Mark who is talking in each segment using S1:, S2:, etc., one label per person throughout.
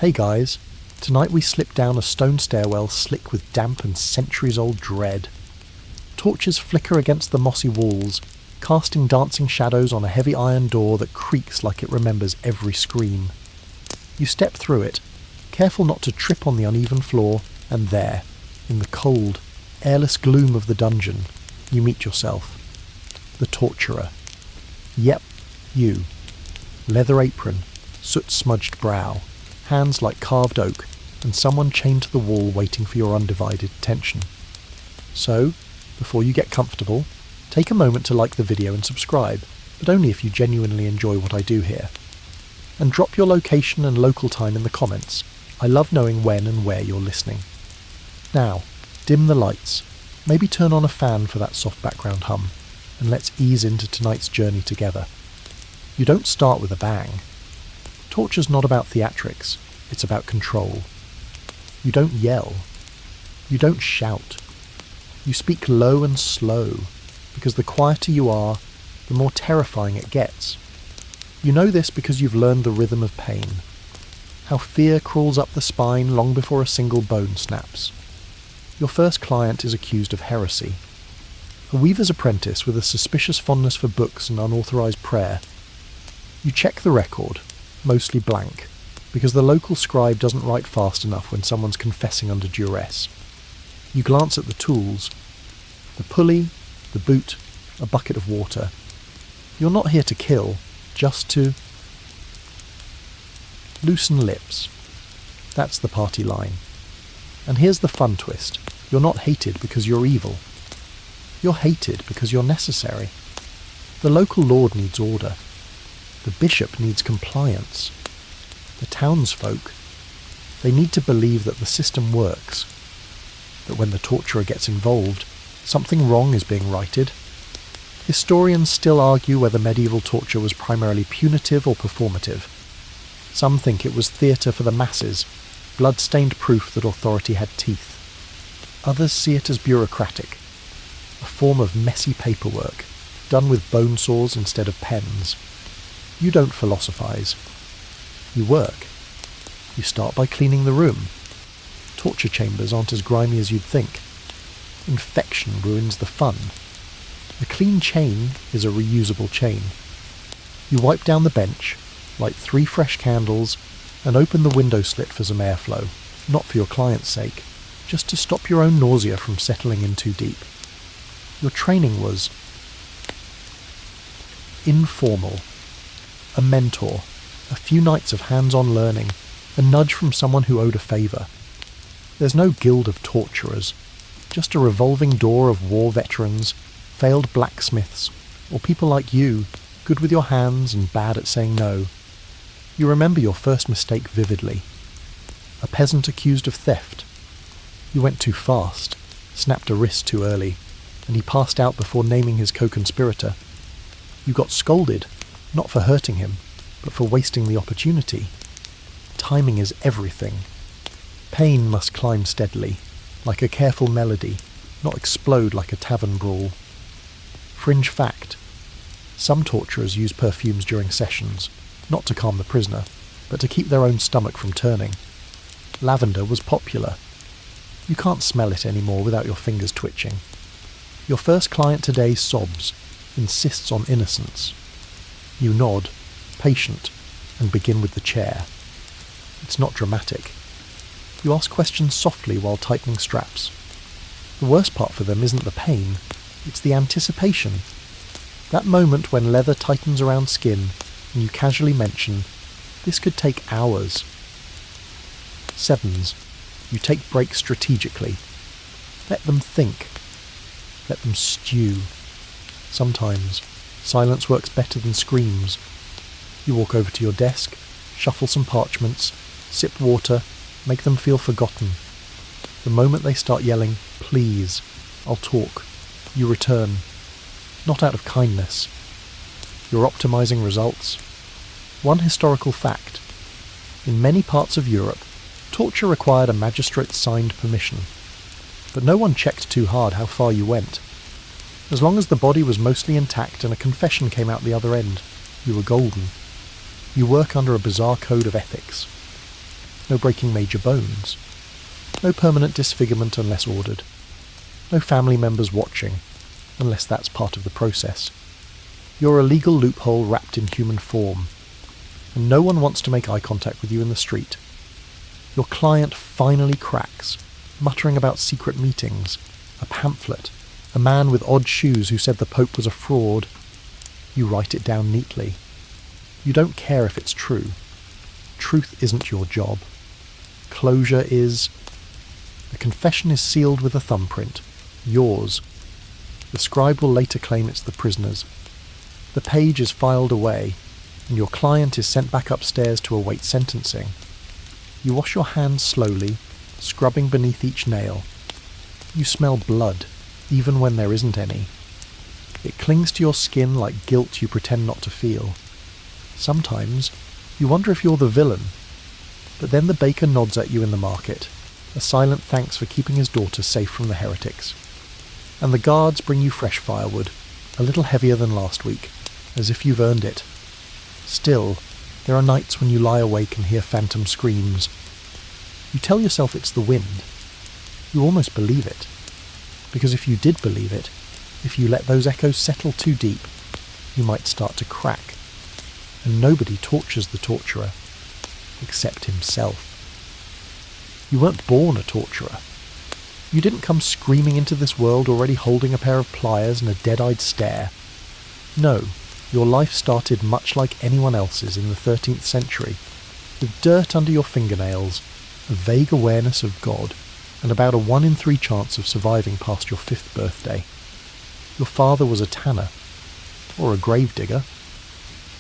S1: Hey guys, tonight we slip down a stone stairwell slick with damp and centuries-old dread. Torches flicker against the mossy walls, casting dancing shadows on a heavy iron door that creaks like it remembers every scream. You step through it, careful not to trip on the uneven floor, and there, in the cold, airless gloom of the dungeon, you meet yourself. The torturer. Yep, you. Leather apron, soot-smudged brow, hands like carved oak, and someone chained to the wall waiting for your undivided attention. So, before you get comfortable, take a moment to like the video and subscribe, but only if you genuinely enjoy what I do here. And drop your location and local time in the comments. I love knowing when and where you're listening. Now, dim the lights, maybe turn on a fan for that soft background hum, and let's ease into tonight's journey together. You don't start with a bang. Torture's not about theatrics, it's about control. You don't yell. You don't shout. You speak low and slow, because the quieter you are, the more terrifying it gets. You know this because you've learned the rhythm of pain. How fear crawls up the spine long before a single bone snaps. Your first client is accused of heresy. A weaver's apprentice with a suspicious fondness for books and unauthorised prayer. You check the record, mostly blank, because the local scribe doesn't write fast enough when someone's confessing under duress. You glance at the tools. The pulley, the boot, a bucket of water. You're not here to kill, just to loosen lips. That's the party line. And here's the fun twist. You're not hated because you're evil. You're hated because you're necessary. The local lord needs order. The bishop needs compliance. The townsfolk, they need to believe that the system works, that when the torturer gets involved, something wrong is being righted. Historians still argue whether medieval torture was primarily punitive or performative. Some think it was theatre for the masses, blood-stained proof that authority had teeth. Others see it as bureaucratic, a form of messy paperwork, done with bone saws instead of pens. You don't philosophise. You work. You start by cleaning the room. Torture chambers aren't as grimy as you'd think. Infection ruins the fun. A clean chain is a reusable chain. You wipe down the bench, light 3 fresh candles, and open the window slit for some airflow, not for your client's sake, just to stop your own nausea from settling in too deep. Your training was informal. A mentor, a few nights of hands-on learning, a nudge from someone who owed a favour. There's no guild of torturers, just a revolving door of war veterans, failed blacksmiths, or people like you, good with your hands and bad at saying no. You remember your first mistake vividly. A peasant accused of theft. You went too fast, snapped a wrist too early, and he passed out before naming his co-conspirator. You got scolded, not for hurting him, but for wasting the opportunity. Timing is everything. Pain must climb steadily, like a careful melody, not explode like a tavern brawl. Fringe fact. Some torturers use perfumes during sessions, not to calm the prisoner, but to keep their own stomach from turning. Lavender was popular. You can't smell it anymore without your fingers twitching. Your first client today sobs, insists on innocence. You nod, patient, and begin with the chair. It's not dramatic. You ask questions softly while tightening straps. The worst part for them isn't the pain, it's the anticipation. That moment when leather tightens around skin and you casually mention, this could take hours. Sevens, you take breaks strategically. Let them think. Let them stew. Sometimes, silence works better than screams. You walk over to your desk, shuffle some parchments, sip water, make them feel forgotten. The moment they start yelling, please, I'll talk, you return. Not out of kindness. You're optimizing results. One historical fact. In many parts of Europe, torture required a magistrate's signed permission. But no one checked too hard how far you went. As long as the body was mostly intact and a confession came out the other end, you were golden. You work under a bizarre code of ethics. no breaking major bones, no permanent disfigurement unless ordered, no family members watching, unless that's part of the process. You're a legal loophole wrapped in human form, and no one wants to make eye contact with you in the street. Your client finally cracks, muttering about secret meetings, a pamphlet, a man with odd shoes who said the Pope was a fraud. You write it down neatly. You don't care if it's true. Truth isn't your job. Closure is. The confession is sealed with a thumbprint. Yours. The scribe will later claim it's the prisoner's. The page is filed away, and your client is sent back upstairs to await sentencing. You wash your hands slowly, scrubbing beneath each nail. You smell blood, even when there isn't any. It clings to your skin like guilt you pretend not to feel. Sometimes, you wonder if you're the villain. But then the baker nods at you in the market, a silent thanks for keeping his daughter safe from the heretics. And the guards bring you fresh firewood, a little heavier than last week, as if you've earned it. Still, there are nights when you lie awake and hear phantom screams. You tell yourself it's the wind. You almost believe it. Because if you did believe it, if you let those echoes settle too deep, you might start to crack. And nobody tortures the torturer, except himself. You weren't born a torturer. You didn't come screaming into this world already holding a pair of pliers and a dead-eyed stare. No, your life started much like anyone else's in the 13th century, with dirt under your fingernails, a vague awareness of God, and about a 1 in 3 chance of surviving past your 5th birthday. Your father was a tanner, or a gravedigger,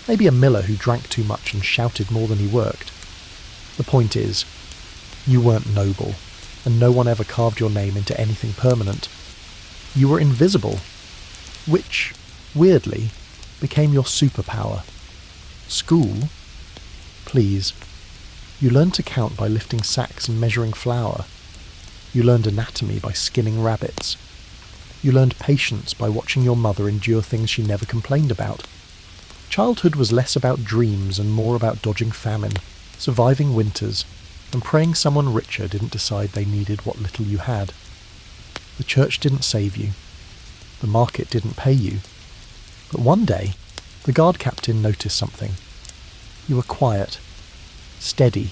S1: maybe a miller who drank too much and shouted more than he worked. The point is, you weren't noble, and no one ever carved your name into anything permanent. You were invisible, which, weirdly, became your superpower. School? Please. You learned to count by lifting sacks and measuring flour. You learned anatomy by skinning rabbits. You learned patience by watching your mother endure things she never complained about. Childhood was less about dreams and more about dodging famine, surviving winters, and praying someone richer didn't decide they needed what little you had. The church didn't save you. The market didn't pay you. But one day, the guard captain noticed something. You were quiet, steady.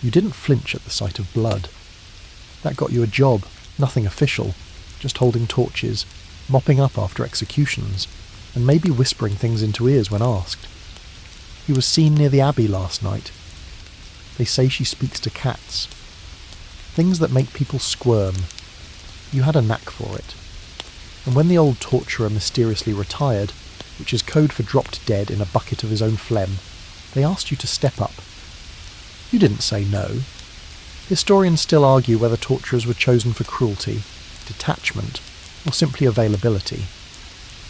S1: You didn't flinch at the sight of blood. That got you a job, nothing official, just holding torches, mopping up after executions, and maybe whispering things into ears when asked. He was seen near the abbey last night. They say she speaks to cats. Things that make people squirm. You had a knack for it. And when the old torturer mysteriously retired, which is code for dropped dead in a bucket of his own phlegm, they asked you to step up. You didn't say no. Historians still argue whether torturers were chosen for cruelty, detachment, or simply availability.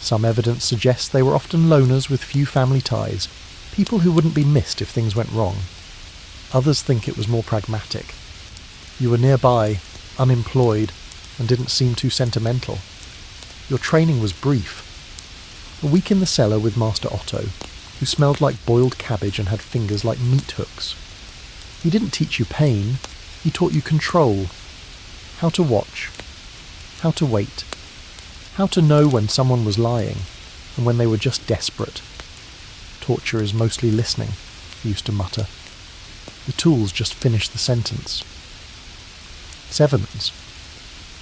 S1: Some evidence suggests they were often loners with few family ties, people who wouldn't be missed if things went wrong. Others think it was more pragmatic. You were nearby, unemployed, and didn't seem too sentimental. Your training was brief. A week in the cellar with Master Otto, who smelled like boiled cabbage and had fingers like meat hooks. He didn't teach you pain, he taught you control. How to watch. How to wait. How to know when someone was lying, and when they were just desperate. Torture is mostly listening, he used to mutter. The tools just finished the sentence. Sevens.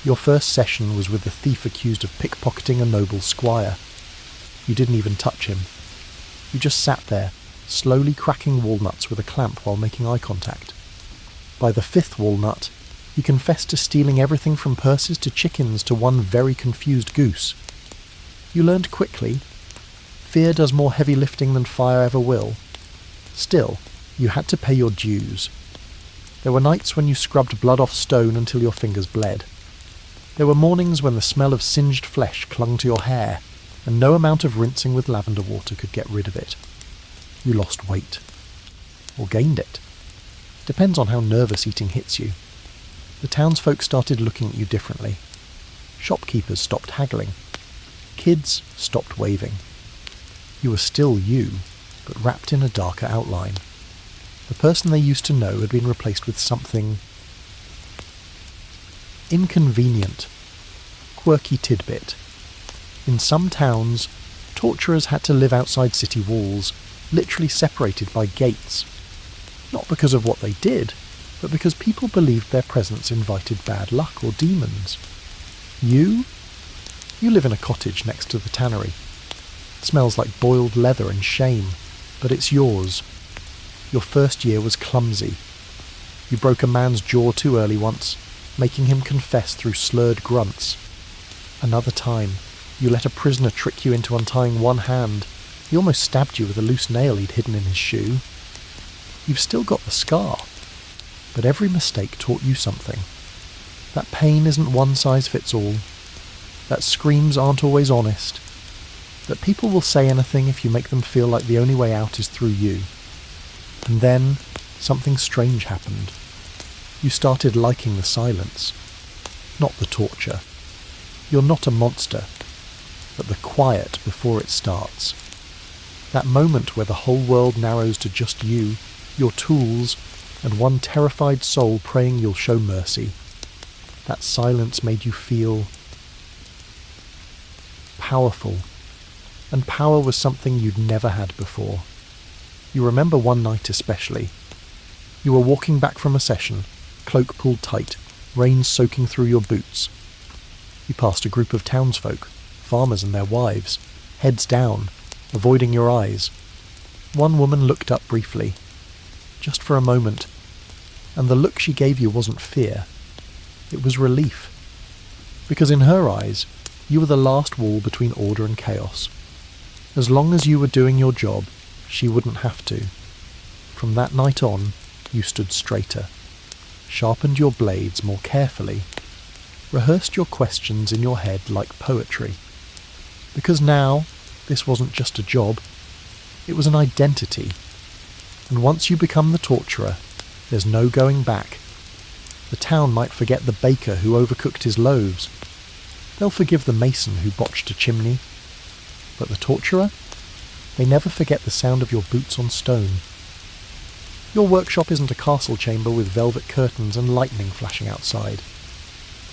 S1: Your first session was with the thief accused of pickpocketing a noble squire. You didn't even touch him. You just sat there, slowly cracking walnuts with a clamp while making eye contact. By the 5th walnut, he confessed to stealing everything from purses to chickens to one very confused goose. You learned quickly. Fear does more heavy lifting than fire ever will. Still, you had to pay your dues. There were nights when you scrubbed blood off stone until your fingers bled. There were mornings when the smell of singed flesh clung to your hair, and no amount of rinsing with lavender water could get rid of it. You lost weight. Or gained it. Depends on how nervous eating hits you. The townsfolk started looking at you differently. Shopkeepers stopped haggling. Kids stopped waving. You were still you, but wrapped in a darker outline. The person they used to know had been replaced with something inconvenient, quirky tidbit. In some towns, torturers had to live outside city walls, literally separated by gates. Not because of what they did, but because people believed their presence invited bad luck or demons. You live in a cottage next to the tannery. It smells like boiled leather and shame, but it's yours. Your first year was clumsy. You broke a man's jaw too early once, making him confess through slurred grunts. Another time, you let a prisoner trick you into untying one hand. He almost stabbed you with a loose nail he'd hidden in his shoe. You've still got the scar, but every mistake taught you something. That pain isn't one size fits all. That screams aren't always honest. That people will say anything if you make them feel like the only way out is through you. And then, something strange happened. You started liking the silence, not the torture. You're not a monster, but the quiet before it starts. That moment where the whole world narrows to just you, your tools, and one terrified soul praying you'll show mercy. That silence made you feel powerful, and power was something you'd never had before. You remember one night especially. You were walking back from a session, cloak pulled tight, rain soaking through your boots. You passed a group of townsfolk, farmers and their wives, heads down, avoiding your eyes. One woman looked up briefly, just for a moment, and the look she gave you wasn't fear. It was relief. Because in her eyes, you were the last wall between order and chaos. As long as you were doing your job, she wouldn't have to. From that night on, you stood straighter, sharpened your blades more carefully, rehearsed your questions in your head like poetry. Because now, this wasn't just a job, it was an identity. And once you become the torturer, there's no going back. The town might forget the baker who overcooked his loaves. They'll forgive the mason who botched a chimney. But the torturer? They never forget the sound of your boots on stone. Your workshop isn't a castle chamber with velvet curtains and lightning flashing outside.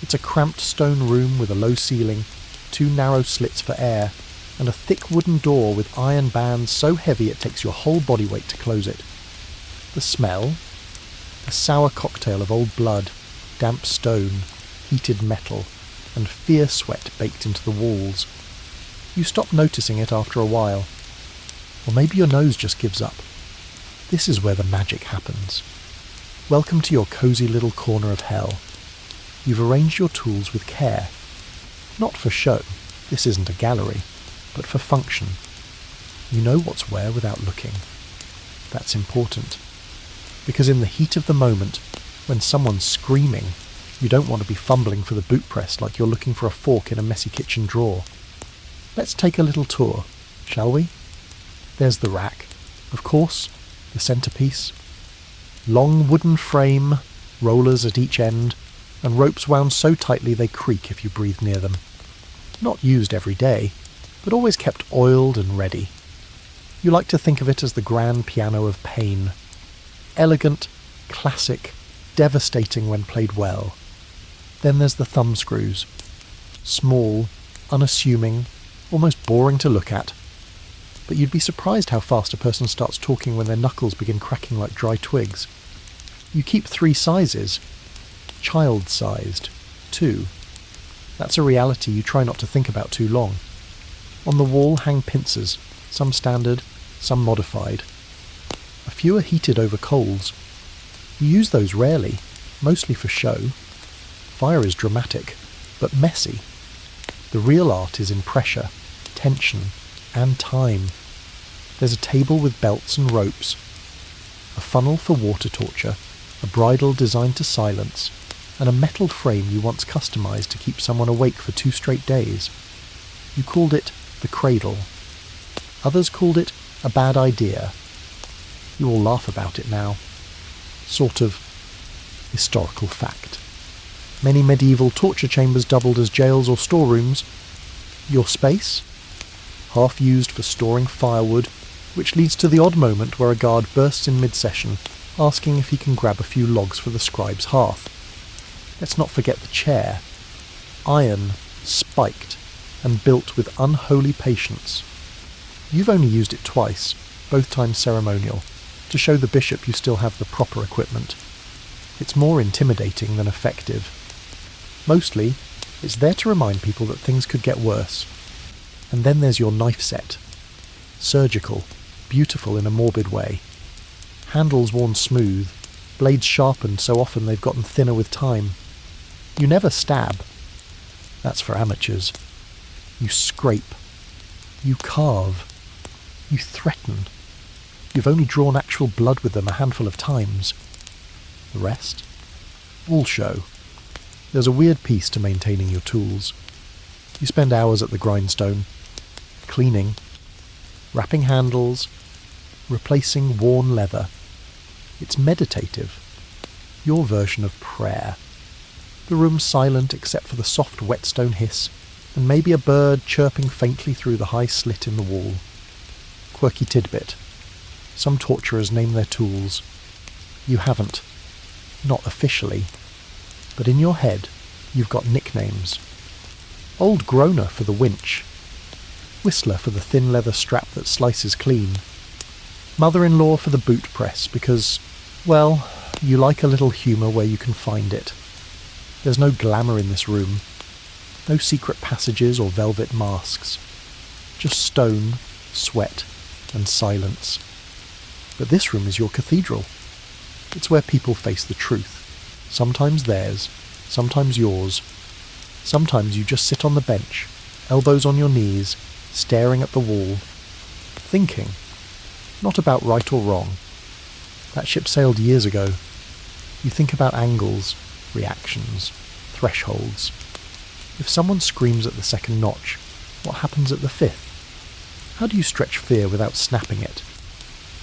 S1: It's a cramped stone room with a low ceiling, 2 narrow slits for air, and a thick wooden door with iron bands so heavy it takes your whole body weight to close it. The smell? A sour cocktail of old blood, damp stone, heated metal, and fear sweat baked into the walls. You stop noticing it after a while. Or maybe your nose just gives up. This is where the magic happens. Welcome to your cosy little corner of hell. You've arranged your tools with care. Not for show, this isn't a gallery, but for function. You know what's where without looking. That's important. Because in the heat of the moment, when someone's screaming, you don't want to be fumbling for the boot press like you're looking for a fork in a messy kitchen drawer. Let's take a little tour, shall we? There's the rack. Of course, the centrepiece. Long wooden frame, rollers at each end, and ropes wound so tightly they creak if you breathe near them. Not used every day, but always kept oiled and ready. You like to think of it as the grand piano of pain. Elegant, classic, devastating when played well. Then there's the thumb screws. Small, unassuming, almost boring to look at. But you'd be surprised how fast a person starts talking when their knuckles begin cracking like dry twigs. You keep 3 sizes. Child-sized, 2. That's a reality you try not to think about too long. On the wall hang pincers, some standard, some modified. A few are heated over coals. You use those rarely, mostly for show. Fire is dramatic, but messy. The real art is in pressure, tension, and time. There's a table with belts and ropes, a funnel for water torture, a bridle designed to silence, and a metal frame you once customized to keep someone awake for 2 straight days. You called it the cradle. Others called it a bad idea. You all laugh about it now. Sort of historical fact. Many medieval torture chambers doubled as jails or storerooms. Your space? Half used for storing firewood, which leads to the odd moment where a guard bursts in mid-session, asking if he can grab a few logs for the scribe's hearth. Let's not forget the chair. Iron, spiked, and built with unholy patience. You've only used it twice, both times ceremonial, to show the bishop you still have the proper equipment. It's more intimidating than effective. Mostly, it's there to remind people that things could get worse. And then there's your knife set. Surgical, beautiful in a morbid way. Handles worn smooth, blades sharpened so often they've gotten thinner with time. You never stab. That's for amateurs. You scrape. You carve. You threaten. You've only drawn actual blood with them a handful of times. The rest? All show. There's a weird piece to maintaining your tools. You spend hours at the grindstone, cleaning, wrapping handles, replacing worn leather. It's meditative. Your version of prayer. The room's silent except for the soft whetstone hiss, and maybe a bird chirping faintly through the high slit in the wall. Quirky tidbit. Some torturers name their tools. You haven't. Not officially. But in your head, you've got nicknames. Old Groaner for the winch. Whistler for the thin leather strap that slices clean. Mother-in-law for the boot press because, well, you like a little humour where you can find it. There's no glamour in this room. No secret passages or velvet masks. Just stone, sweat, and silence. But this room is your cathedral. It's where people face the truth. Sometimes theirs, sometimes yours. Sometimes you just sit on the bench, elbows on your knees, staring at the wall, thinking. Not about right or wrong. That ship sailed years ago. You think about angles, reactions, thresholds. If someone screams at the second notch, what happens at the fifth? How do you stretch fear without snapping it?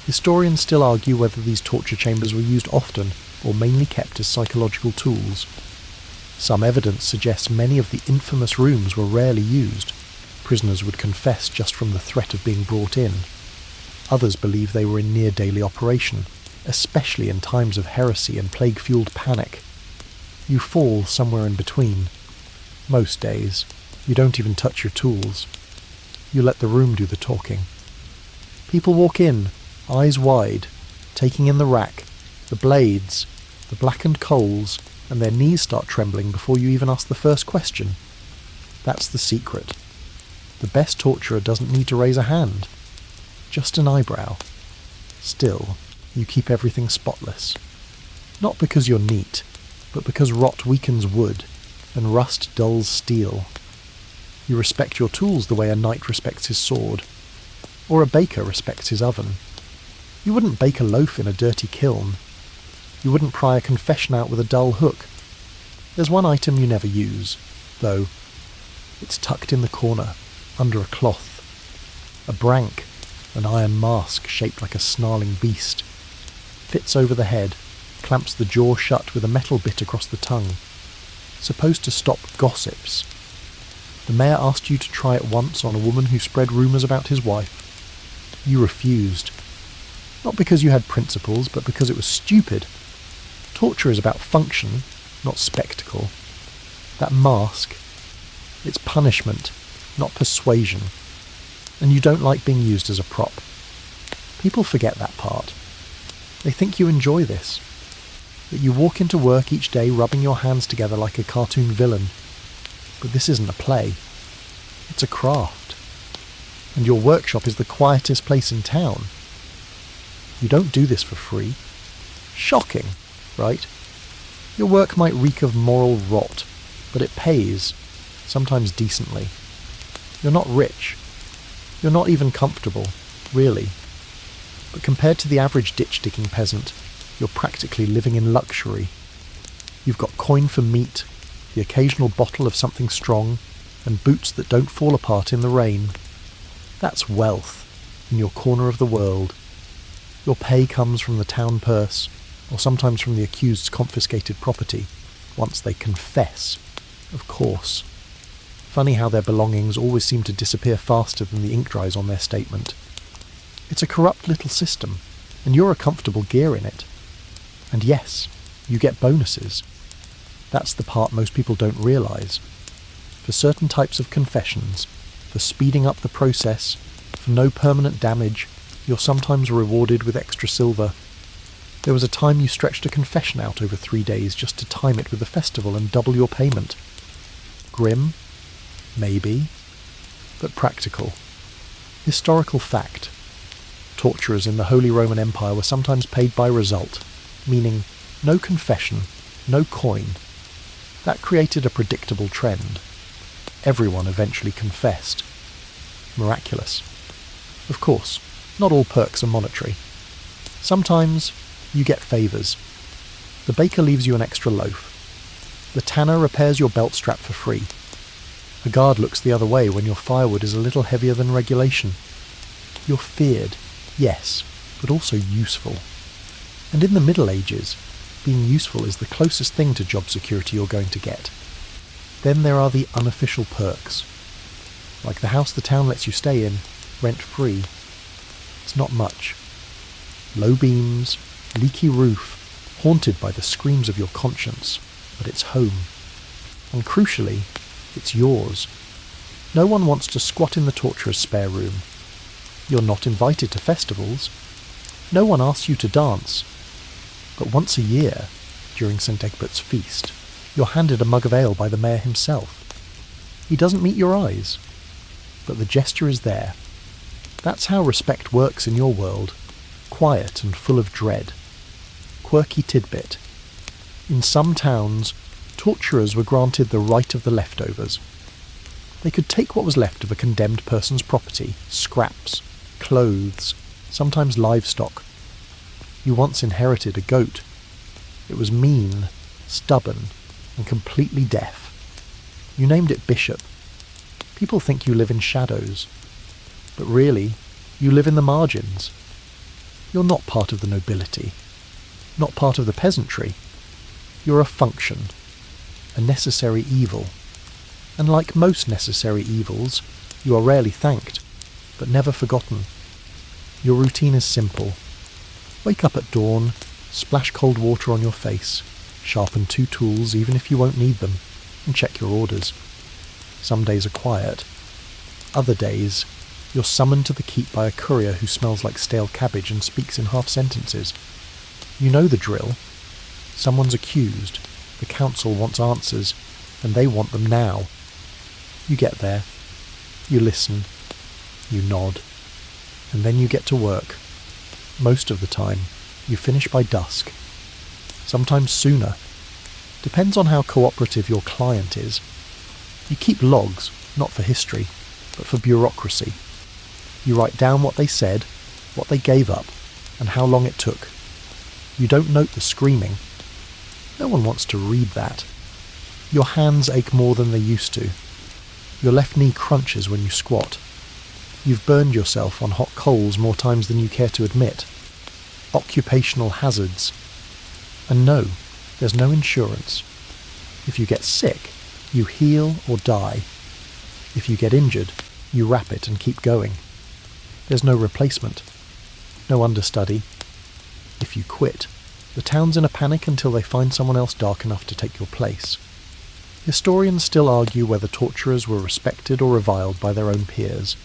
S1: Historians still argue whether these torture chambers were used often or mainly kept as psychological tools. Some evidence suggests many of the infamous rooms were rarely used. Prisoners would confess just from the threat of being brought in. Others believe they were in near daily operation, especially in times of heresy and plague-fueled panic. You fall somewhere in between. Most days, you don't even touch your tools. You let the room do the talking. People walk in, eyes wide, taking in the rack, the blades, the blackened coals, and their knees start trembling before you even ask the first question. That's the secret. The best torturer doesn't need to raise a hand. Just an eyebrow. Still, you keep everything spotless. Not because you're neat, but because rot weakens wood, and rust dulls steel. You respect your tools the way a knight respects his sword, or a baker respects his oven. You wouldn't bake a loaf in a dirty kiln. You wouldn't pry a confession out with a dull hook. There's one item you never use, though. It's tucked in the corner, under a cloth. A brank, an iron mask shaped like a snarling beast. Fits over the head, clamps the jaw shut with a metal bit across the tongue. Supposed to stop gossips. The mayor asked you to try it once on a woman who spread rumours about his wife. You refused. Not because you had principles, but because it was stupid. Torture is about function, not spectacle. That mask, it's punishment, not persuasion. And you don't like being used as a prop. People forget that part. They think you enjoy this. That you walk into work each day rubbing your hands together like a cartoon villain. But this isn't a play. It's a craft. And your workshop is the quietest place in town. You don't do this for free. Shocking, right? Your work might reek of moral rot, but it pays, sometimes decently. You're not rich. You're not even comfortable, really. But compared to the average ditch-digging peasant, you're practically living in luxury. You've got coin for meat, the occasional bottle of something strong, and boots that don't fall apart in the rain. That's wealth, in your corner of the world. Your pay comes from the town purse, or sometimes from the accused's confiscated property, once they confess, of course. Funny how their belongings always seem to disappear faster than the ink dries on their statement. It's a corrupt little system, and you're a comfortable gear in it. And yes, you get bonuses. That's the part most people don't realise. For certain types of confessions, for speeding up the process, for no permanent damage, you're sometimes rewarded with extra silver. There was a time you stretched a confession out over 3 days just to time it with the festival and double your payment. Grim? Maybe. But practical. Historical fact. Torturers in the Holy Roman Empire were sometimes paid by result, meaning no confession, no coin. That created a predictable trend. Everyone eventually confessed. Miraculous. Of course, not all perks are monetary. Sometimes you get favours. The baker leaves you an extra loaf. The tanner repairs your belt strap for free. A guard looks the other way when your firewood is a little heavier than regulation. You're feared, yes, but also useful. And in the Middle Ages, being useful is the closest thing to job security you're going to get. Then there are the unofficial perks. Like the house the town lets you stay in, rent-free. It's not much. Low beams, leaky roof, haunted by the screams of your conscience, but it's home. And crucially, it's yours. No one wants to squat in the torturer's spare room. You're not invited to festivals. No one asks you to dance. But once a year, during St. Egbert's feast, you're handed a mug of ale by the mayor himself. He doesn't meet your eyes, but the gesture is there. That's how respect works in your world. Quiet and full of dread. Quirky tidbit. In some towns, torturers were granted the right of the leftovers. They could take what was left of a condemned person's property, scraps, clothes, sometimes livestock. You once inherited a goat. It was mean, stubborn, and completely deaf. You named it Bishop. People think you live in shadows, but really, you live in the margins. You're not part of the nobility, not part of the peasantry. You're a function, a necessary evil. And like most necessary evils, you are rarely thanked, but never forgotten. Your routine is simple. Wake up at dawn, splash cold water on your face, sharpen 2 tools even if you won't need them, and check your orders. Some days are quiet. Other days, you're summoned to the keep by a courier who smells like stale cabbage and speaks in half sentences. You know the drill. Someone's accused, the council wants answers, and they want them now. You get there, you listen, you nod, and then you get to work. Most of the time, you finish by dusk. Sometimes sooner. Depends on how cooperative your client is. You keep logs, not for history, but for bureaucracy. You write down what they said, what they gave up, and how long it took. You don't note the screaming. No one wants to read that. Your hands ache more than they used to. Your left knee crunches when you squat. You've burned yourself on hot coals more times than you care to admit. Occupational hazards. And no, there's no insurance. If you get sick, you heal or die. If you get injured, you wrap it and keep going. There's no replacement. No understudy. If you quit, the town's in a panic until they find someone else dark enough to take your place. Historians still argue whether torturers were respected or reviled by their own peers.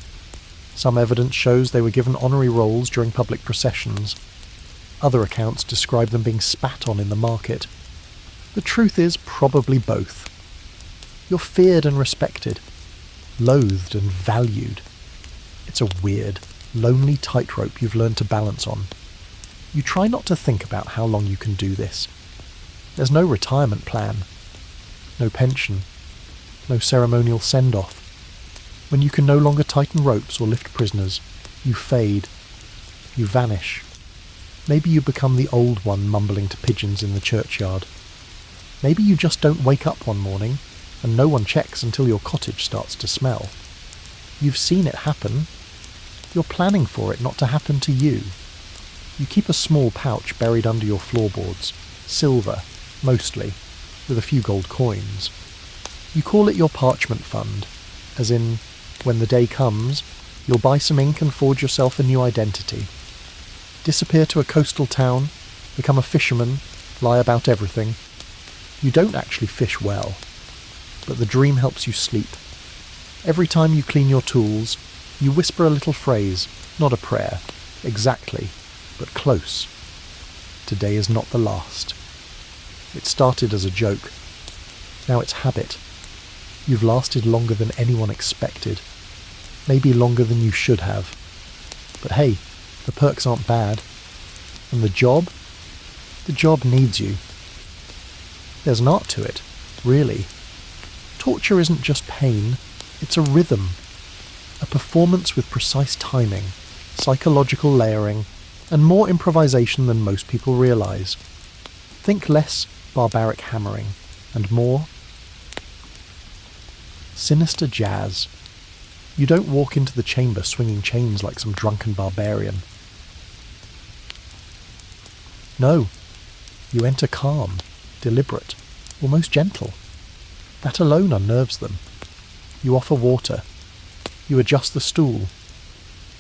S1: Some evidence shows they were given honorary roles during public processions. Other accounts describe them being spat on in the market. The truth is probably both. You're feared and respected, loathed and valued. It's a weird, lonely tightrope you've learned to balance on. You try not to think about how long you can do this. There's no retirement plan, no pension, no ceremonial send-off. When you can no longer tighten ropes or lift prisoners, you fade, you vanish. Maybe you become the old one mumbling to pigeons in the churchyard. Maybe you just don't wake up one morning, and no one checks until your cottage starts to smell. You've seen it happen. You're planning for it not to happen to you. You keep a small pouch buried under your floorboards, silver, mostly, with a few gold coins. You call it your parchment fund, as in, when the day comes, you'll buy some ink and forge yourself a new identity. Disappear to a coastal town, become a fisherman, lie about everything. You don't actually fish well, but the dream helps you sleep. Every time you clean your tools, you whisper a little phrase, not a prayer, exactly, but close. Today is not the last. It started as a joke. Now it's habit. You've lasted longer than anyone expected. Maybe longer than you should have. But hey, the perks aren't bad. And the job? The job needs you. There's an art to it, really. Torture isn't just pain, it's a rhythm. A performance with precise timing, psychological layering, and more improvisation than most people realise. Think less barbaric hammering, and more sinister jazz. You don't walk into the chamber swinging chains like some drunken barbarian. No, you enter calm, deliberate, almost gentle. That alone unnerves them. You offer water. You adjust the stool.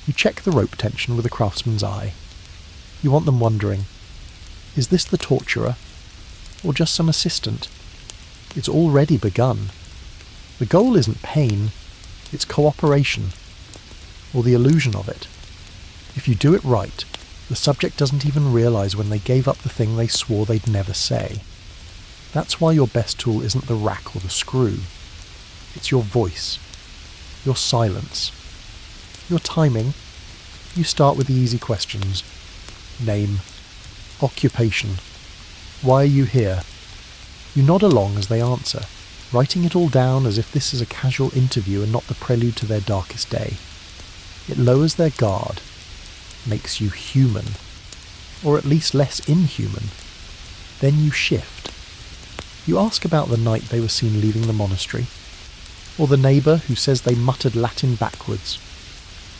S1: You check the rope tension with a craftsman's eye. You want them wondering, is this the torturer, or just some assistant? It's already begun. The goal isn't pain, it's cooperation, or the illusion of it. If you do it right, the subject doesn't even realise when they gave up the thing they swore they'd never say. That's why your best tool isn't the rack or the screw. It's your voice, your silence, your timing. You start with the easy questions. Name, occupation, why are you here? You nod along as they answer, writing it all down as if this is a casual interview and not the prelude to their darkest day. It lowers their guard, makes you human, or at least less inhuman. Then you shift. You ask about the night they were seen leaving the monastery, or the neighbour who says they muttered Latin backwards.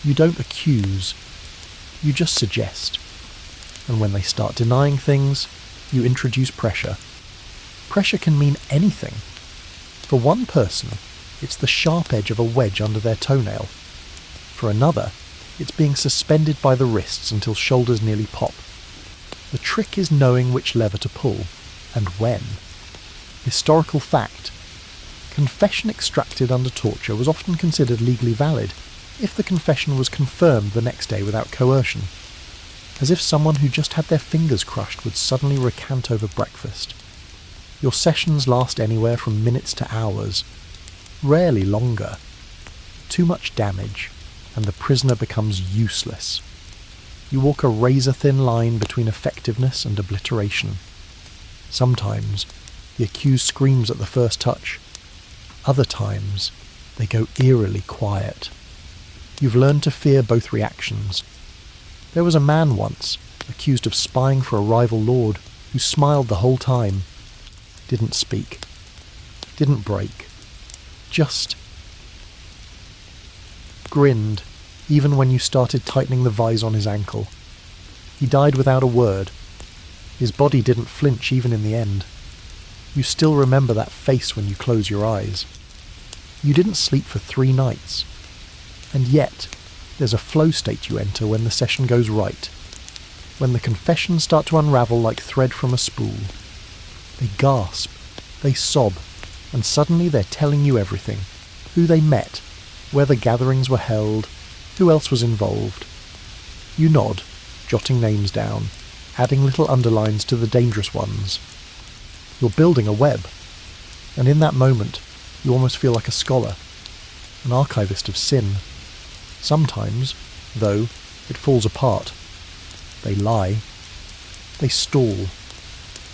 S1: You don't accuse, you just suggest. And when they start denying things, you introduce pressure. Pressure can mean anything. For one person, it's the sharp edge of a wedge under their toenail. For another, it's being suspended by the wrists until shoulders nearly pop. The trick is knowing which lever to pull, and when. Historical fact. Confession extracted under torture was often considered legally valid if the confession was confirmed the next day without coercion. As if someone who just had their fingers crushed would suddenly recant over breakfast. Your sessions last anywhere from minutes to hours, rarely longer. Too much damage, and the prisoner becomes useless. You walk a razor-thin line between effectiveness and obliteration. Sometimes, the accused screams at the first touch. Other times, they go eerily quiet. You've learned to fear both reactions. There was a man once, accused of spying for a rival lord, who smiled the whole time. Didn't speak. Didn't break. Just grinned, even when you started tightening the vise on his ankle. He died without a word. His body didn't flinch even in the end. You still remember that face when you close your eyes. You didn't sleep for 3 nights. And yet, there's a flow state you enter when the session goes right. When the confessions start to unravel like thread from a spool. They gasp, they sob, and suddenly they're telling you everything. Who they met, where the gatherings were held, who else was involved. You nod, jotting names down, adding little underlines to the dangerous ones. You're building a web, and in that moment, you almost feel like a scholar, an archivist of sin. Sometimes, though, it falls apart. They lie. They stall.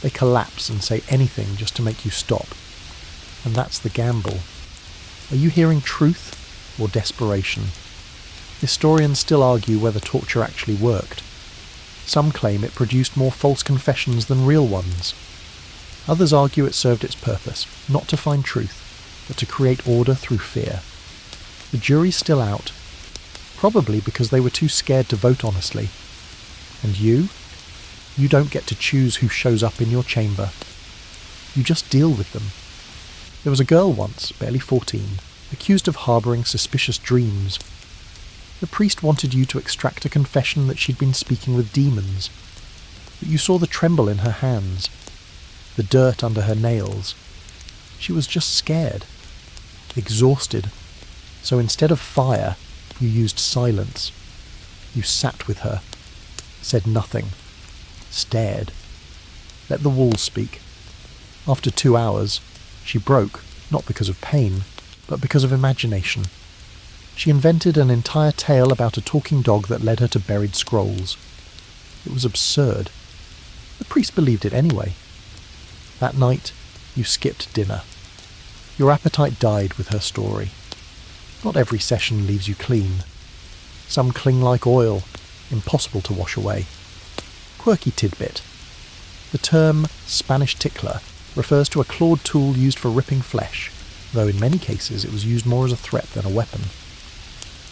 S1: They collapse and say anything just to make you stop. And that's the gamble. Are you hearing truth or desperation? Historians still argue whether torture actually worked. Some claim it produced more false confessions than real ones. Others argue it served its purpose, not to find truth, but to create order through fear. The jury's still out, probably because they were too scared to vote honestly. And you? You don't get to choose who shows up in your chamber. You just deal with them. There was a girl once, barely 14, accused of harbouring suspicious dreams. The priest wanted you to extract a confession that she'd been speaking with demons. But you saw the tremble in her hands, the dirt under her nails. She was just scared, exhausted. So instead of fire, you used silence. You sat with her, said nothing, stared. Let the walls speak. After 2 hours, she broke, not because of pain, but because of imagination. She invented an entire tale about a talking dog that led her to buried scrolls. It was absurd. The priest believed it anyway. That night, you skipped dinner. Your appetite died with her story. Not every session leaves you clean. Some cling like oil, impossible to wash away. Quirky tidbit. The term Spanish tickler refers to a clawed tool used for ripping flesh, though in many cases it was used more as a threat than a weapon.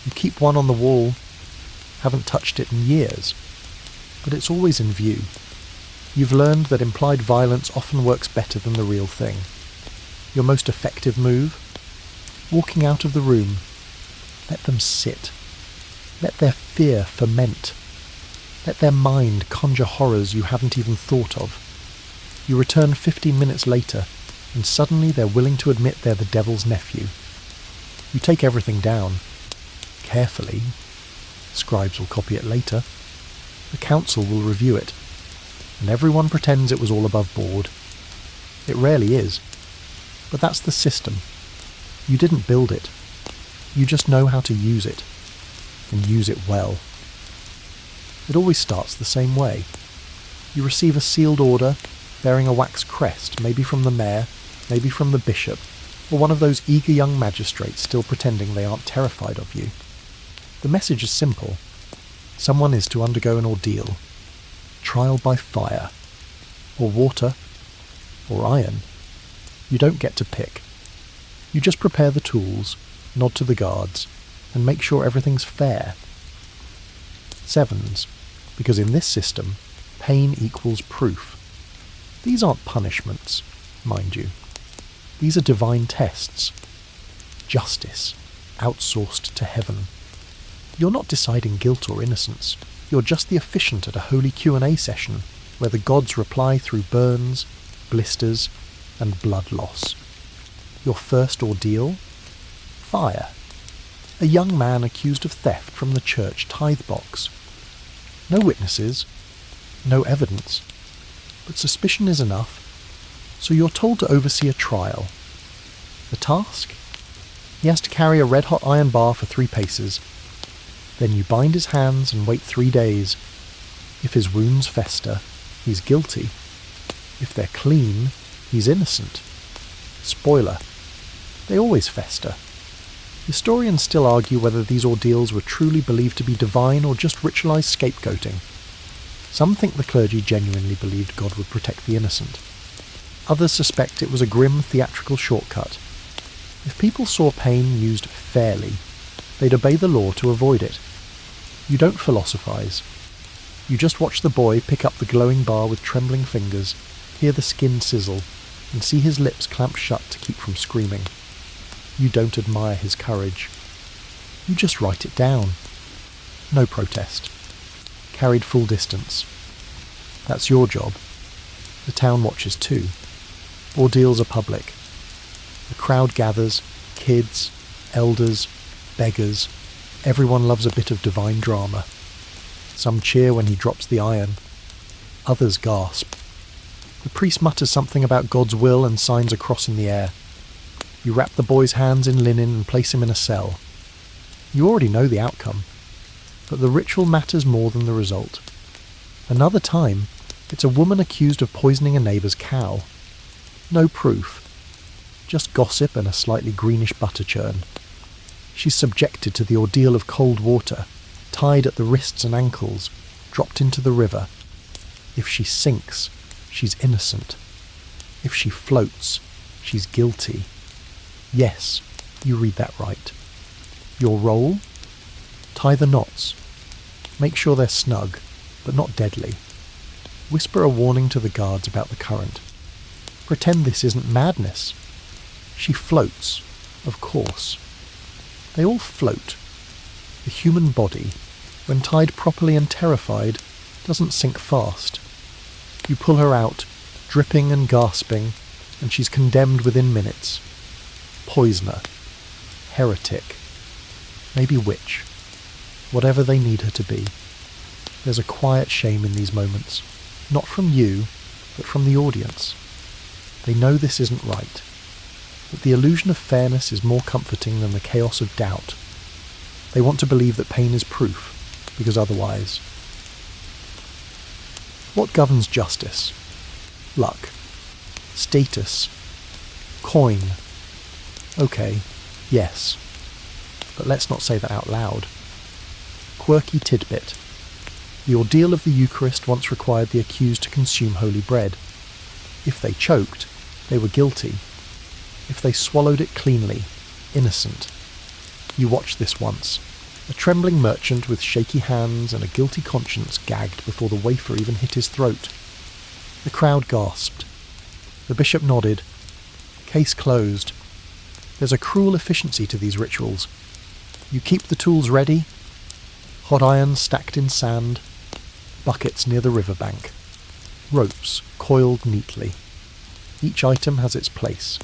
S1: You keep one on the wall, haven't touched it in years, but it's always in view. You've learned that implied violence often works better than the real thing. Your most effective move? Walking out of the room. Let them sit. Let their fear ferment. Let their mind conjure horrors you haven't even thought of. You return 15 minutes later, and suddenly they're willing to admit they're the devil's nephew. You take everything down. Carefully. Scribes will copy it later. The council will review it. And everyone pretends it was all above board. It rarely is. But that's the system. You didn't build it. You just know how to use it. And use it well. It always starts the same way. You receive a sealed order bearing a wax crest, maybe from the mayor, maybe from the bishop, or one of those eager young magistrates still pretending they aren't terrified of you. The message is simple. Someone is to undergo an ordeal. Trial by fire. Or water. Or iron. You don't get to pick. You just prepare the tools, nod to the guards, and make sure everything's fair. Sevens, because in this system, pain equals proof. These aren't punishments, mind you. These are divine tests. Justice, outsourced to heaven. You're not deciding guilt or innocence. You're just the officiant at a holy Q&A session where the gods reply through burns, blisters, and blood loss. Your first ordeal? Fire. A young man accused of theft from the church tithe box. No witnesses, no evidence, but suspicion is enough, so you're told to oversee a trial. The task? He has to carry a red-hot iron bar for 3 paces. Then you bind his hands and wait 3 days. If his wounds fester, he's guilty. If they're clean, he's innocent. Spoiler. They always fester. Historians still argue whether these ordeals were truly believed to be divine or just ritualized scapegoating. Some think the clergy genuinely believed God would protect the innocent. Others suspect it was a grim theatrical shortcut. If people saw pain used fairly, they'd obey the law to avoid it. You don't philosophize. You just watch the boy pick up the glowing bar with trembling fingers, hear the skin sizzle, and see his lips clamp shut to keep from screaming. You don't admire his courage. You just write it down. No protest. Carried full distance. That's your job. The town watches too. Ordeals are public. The crowd gathers, kids, elders, beggars. Everyone loves a bit of divine drama. Some cheer when he drops the iron. Others gasp. The priest mutters something about God's will and signs a cross in the air. You wrap the boy's hands in linen and place him in a cell. You already know the outcome, but the ritual matters more than the result. Another time, it's a woman accused of poisoning a neighbour's cow. No proof, just gossip and a slightly greenish butter churn. She's subjected to the ordeal of cold water, tied at the wrists and ankles, dropped into the river. If she sinks, she's innocent. If she floats, she's guilty. Yes, you read that right. Your role? Tie the knots. Make sure they're snug, but not deadly. Whisper a warning to the guards about the current. Pretend this isn't madness. She floats, of course. They all float. The human body, when tied properly and terrified, doesn't sink fast. You pull her out, dripping and gasping, and she's condemned within minutes. Poisoner, heretic, maybe witch, whatever they need her to be. There's a quiet shame in these moments, not from you, but from the audience. They know this isn't right, but the illusion of fairness is more comforting than the chaos of doubt. They want to believe that pain is proof, because otherwise... What governs justice? Luck. Status. Coin. Okay, yes. But let's not say that out loud. Quirky tidbit. The ordeal of the Eucharist once required the accused to consume holy bread. If they choked, they were guilty. If they swallowed it cleanly, innocent. You watched this once. A trembling merchant with shaky hands and a guilty conscience gagged before the wafer even hit his throat. The crowd gasped. The bishop nodded. Case closed. There's a cruel efficiency to these rituals. You keep the tools ready. Hot irons stacked in sand. Buckets near the riverbank. Ropes coiled neatly. Each item has its place.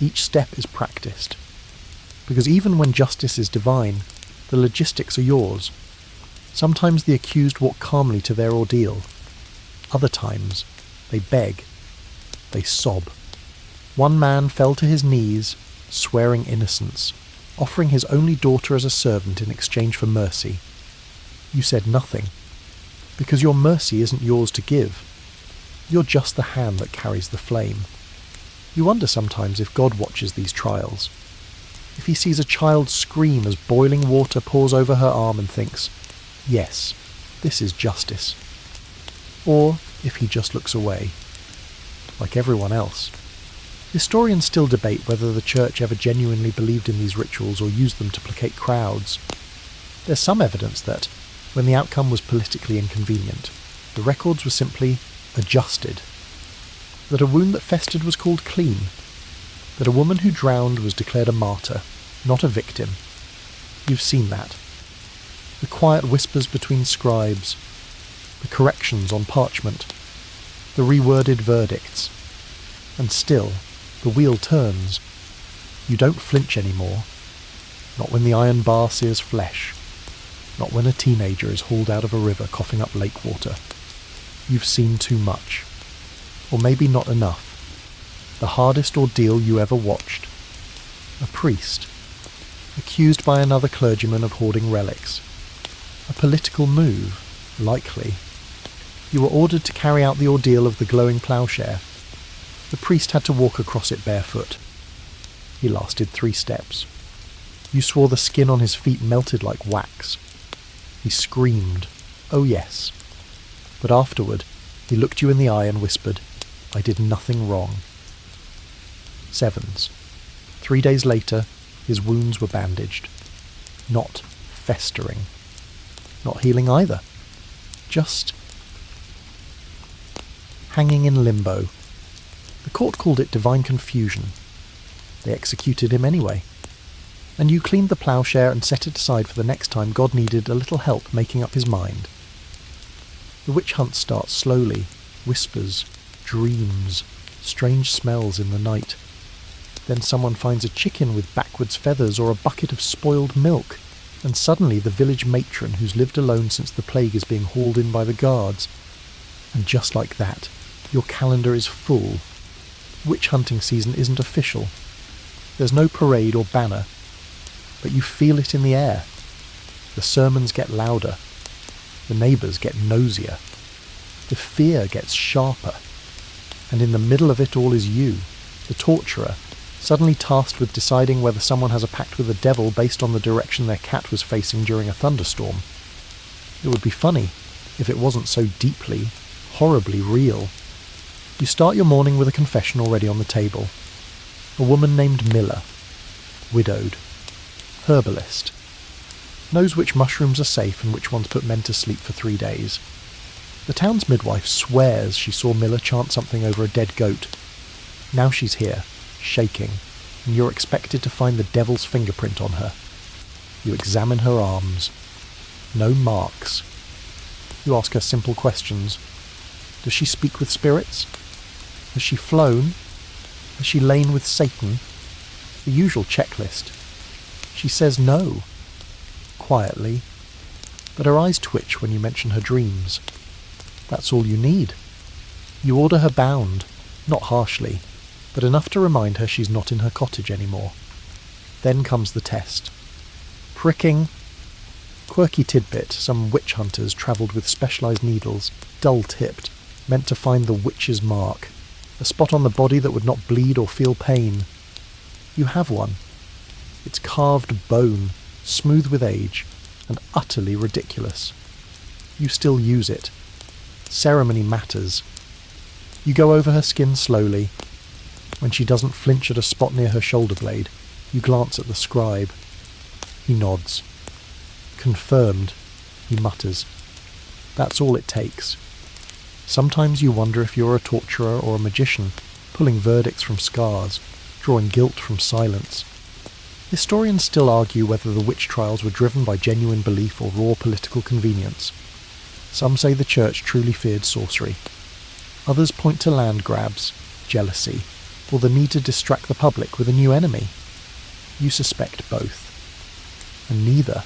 S1: Each step is practiced. Because even when justice is divine, the logistics are yours. Sometimes the accused walk calmly to their ordeal. Other times, they beg. They sob. One man fell to his knees, swearing innocence, offering his only daughter as a servant in exchange for mercy. You said nothing, because your mercy isn't yours to give. You're just the hand that carries the flame. You wonder sometimes if God watches these trials. If he sees a child scream as boiling water pours over her arm and thinks, yes, this is justice. Or if he just looks away, like everyone else. Historians still debate whether the church ever genuinely believed in these rituals or used them to placate crowds. There's some evidence that, when the outcome was politically inconvenient, the records were simply adjusted. That a wound that festered was called clean. That a woman who drowned was declared a martyr, not a victim. You've seen that. The quiet whispers between scribes, the corrections on parchment, the reworded verdicts. And still, the wheel turns. You don't flinch anymore. Not when the iron bar sears flesh. Not when a teenager is hauled out of a river coughing up lake water. You've seen too much. Or maybe not enough. The hardest ordeal you ever watched. A priest, accused by another clergyman of hoarding relics. A political move, likely. You were ordered to carry out the ordeal of the glowing ploughshare. The priest had to walk across it barefoot. He lasted 3 steps. You swore the skin on his feet melted like wax. He screamed, oh yes. But afterward, he looked you in the eye and whispered, I did nothing wrong. 7s. 3 days later, his wounds were bandaged. Not festering. Not healing either. Just hanging in limbo. The court called it divine confusion. They executed him anyway. And you cleaned the ploughshare and set it aside for the next time God needed a little help making up his mind. The witch hunt starts slowly. Whispers, dreams, strange smells in the night. Then someone finds a chicken with backwards feathers or a bucket of spoiled milk, and suddenly the village matron who's lived alone since the plague is being hauled in by the guards. And just like that, your calendar is full. Witch hunting season isn't official. There's no parade or banner, but you feel it in the air. The sermons get louder. The neighbours get nosier. The fear gets sharper. And in the middle of it all is you, the torturer, suddenly tasked with deciding whether someone has a pact with the devil based on the direction their cat was facing during a thunderstorm. It would be funny if it wasn't so deeply, horribly real. You start your morning with a confession already on the table. A woman named Miller, widowed, herbalist, knows which mushrooms are safe and which ones put men to sleep for 3 days. The town's midwife swears she saw Miller chant something over a dead goat. Now she's here, shaking, and you're expected to find the devil's fingerprint on her. You examine her arms. No marks. You ask her simple questions. Does she speak with spirits? Has she flown? Has she lain with Satan? The usual checklist. She says no, quietly, but her eyes twitch when you mention her dreams. That's all you need. You order her bound, not harshly, but enough to remind her she's not in her cottage anymore. Then comes the test. Pricking. Quirky tidbit, some witch hunters travelled with specialised needles, dull-tipped, meant to find the witch's mark, a spot on the body that would not bleed or feel pain. You have one. It's carved bone, smooth with age, and utterly ridiculous. You still use it. Ceremony matters. You go over her skin slowly. When she doesn't flinch at a spot near her shoulder blade, you glance at the scribe. He nods. Confirmed, he mutters. That's all it takes. Sometimes you wonder if you're a torturer or a magician, pulling verdicts from scars, drawing guilt from silence. Historians still argue whether the witch trials were driven by genuine belief or raw political convenience. Some say the church truly feared sorcery. Others point to land grabs, jealousy, or the need to distract the public with a new enemy. You suspect both. And neither.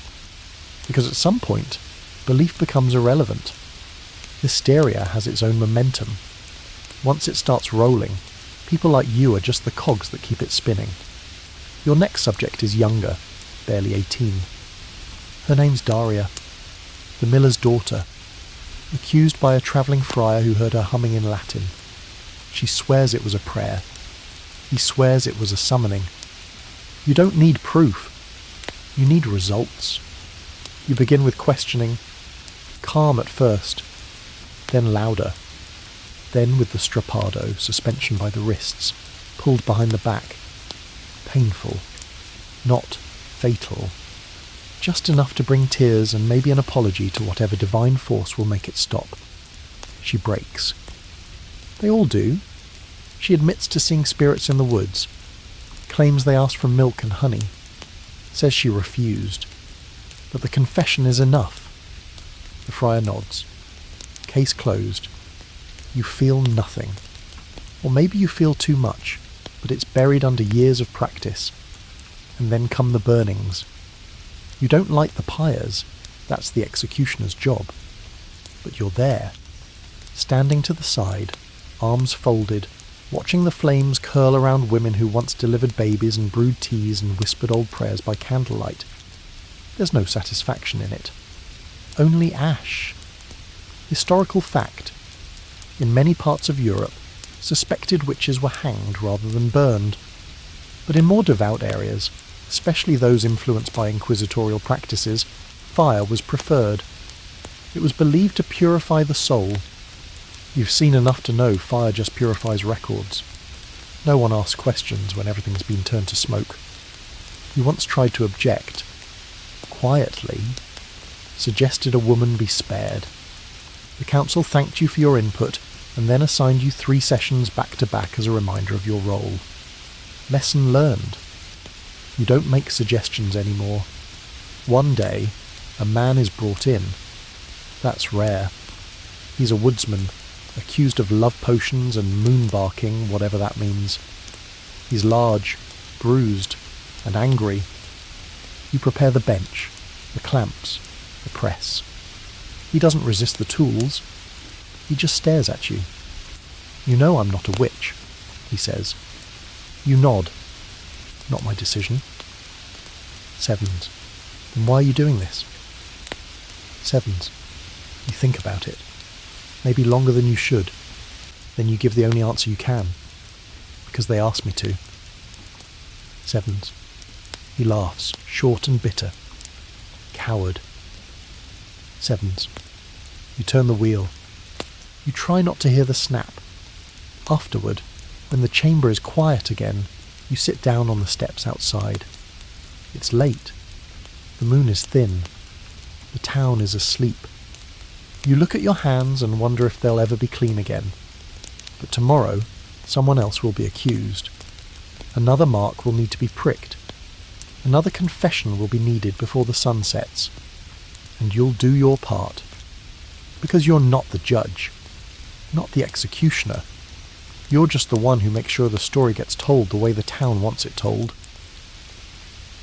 S1: Because at some point, belief becomes irrelevant. Hysteria has its own momentum. Once it starts rolling, people like you are just the cogs that keep it spinning. Your next subject is younger, barely 18. Her name's Daria, the miller's daughter, accused by a travelling friar who heard her humming in Latin. She swears it was a prayer. He swears it was a summoning. You don't need proof. You need results. You begin with questioning, calm at first, then louder, then with the strappado, suspension by the wrists, pulled behind the back. Painful, not fatal. Just enough to bring tears and maybe an apology to whatever divine force will make it stop. She breaks. They all do. She admits to seeing spirits in the woods, claims they asked for milk and honey, says she refused. But the confession is enough. The friar nods. Case closed. You feel nothing. Or maybe you feel too much, but it's buried under years of practice. And then come the burnings. You don't light the pyres, that's the executioner's job. But you're there, standing to the side, arms folded, watching the flames curl around women who once delivered babies and brewed teas and whispered old prayers by candlelight. There's no satisfaction in it. Only ash. Historical fact. In many parts of Europe, suspected witches were hanged rather than burned. But in more devout areas, especially those influenced by inquisitorial practices, fire was preferred. It was believed to purify the soul. You've seen enough to know fire just purifies records. No one asks questions when everything's been turned to smoke. You once tried to object. Quietly, suggested a woman be spared. The council thanked you for your input and then assigned you 3 sessions back-to-back as a reminder of your role. Lesson learned. You don't make suggestions anymore. One day, a man is brought in. That's rare. He's a woodsman, accused of love potions and moon barking, whatever that means. He's large, bruised, and angry. You prepare the bench, the clamps, the press. He doesn't resist the tools. He just stares at you. You know I'm not a witch, he says. You nod. Not my decision. 7s. Then why are you doing this? 7s. You think about it. Maybe longer than you should. Then you give the only answer you can. Because they asked me to. 7s. He laughs, short and bitter. Coward. 7s. You turn the wheel. You try not to hear the snap. Afterward, when the chamber is quiet again, you sit down on the steps outside. It's late. The moon is thin. The town is asleep. You look at your hands and wonder if they'll ever be clean again. But tomorrow, someone else will be accused. Another mark will need to be pricked. Another confession will be needed before the sun sets. And you'll do your part. Because you're not the judge. Not the executioner. You're just the one who makes sure the story gets told the way the town wants it told.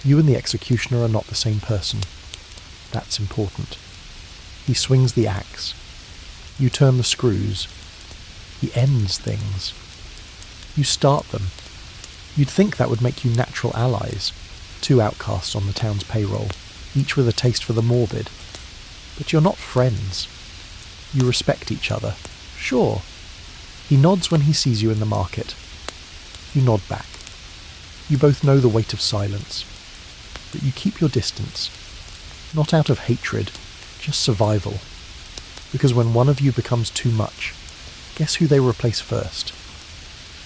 S1: You and the executioner are not the same person. That's important. He swings the axe. You turn the screws. He ends things. You start them. You'd think that would make you natural allies, two outcasts on the town's payroll, each with a taste for the morbid. But you're not friends. You respect each other. Sure. He nods when he sees you in the market. You nod back. You both know the weight of silence. But you keep your distance. Not out of hatred, just survival. Because when one of you becomes too much, guess who they replace first?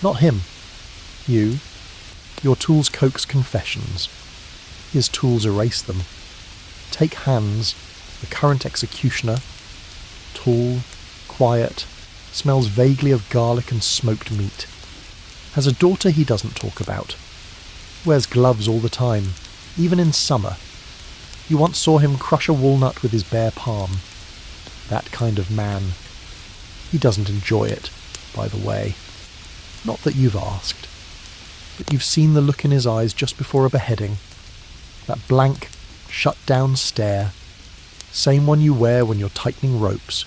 S1: Not him. You. Your tools coax confessions. His tools erase them. Take Hans, the current executioner. Tall, quiet, smells vaguely of garlic and smoked meat. Has a daughter he doesn't talk about. Wears gloves all the time, even in summer. You once saw him crush a walnut with his bare palm. That kind of man. He doesn't enjoy it, by the way. Not that you've asked. But you've seen the look in his eyes just before a beheading. That blank, shut-down stare. Same one you wear when you're tightening ropes.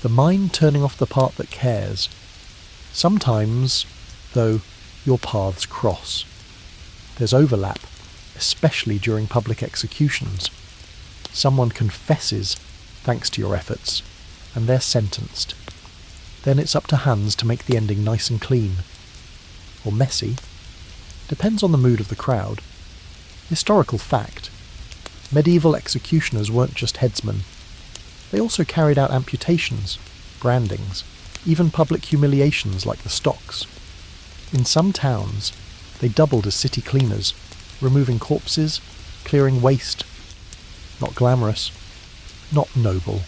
S1: The mind turning off the part that cares. Sometimes, though, your paths cross. There's overlap, especially during public executions. Someone confesses, thanks to your efforts, and they're sentenced. Then it's up to Hans to make the ending nice and clean. Or messy. Depends on the mood of the crowd. Historical fact. Medieval executioners weren't just headsmen. They also carried out amputations, brandings, even public humiliations like the stocks. In some towns, they doubled as city cleaners, removing corpses, clearing waste. Not glamorous, not noble,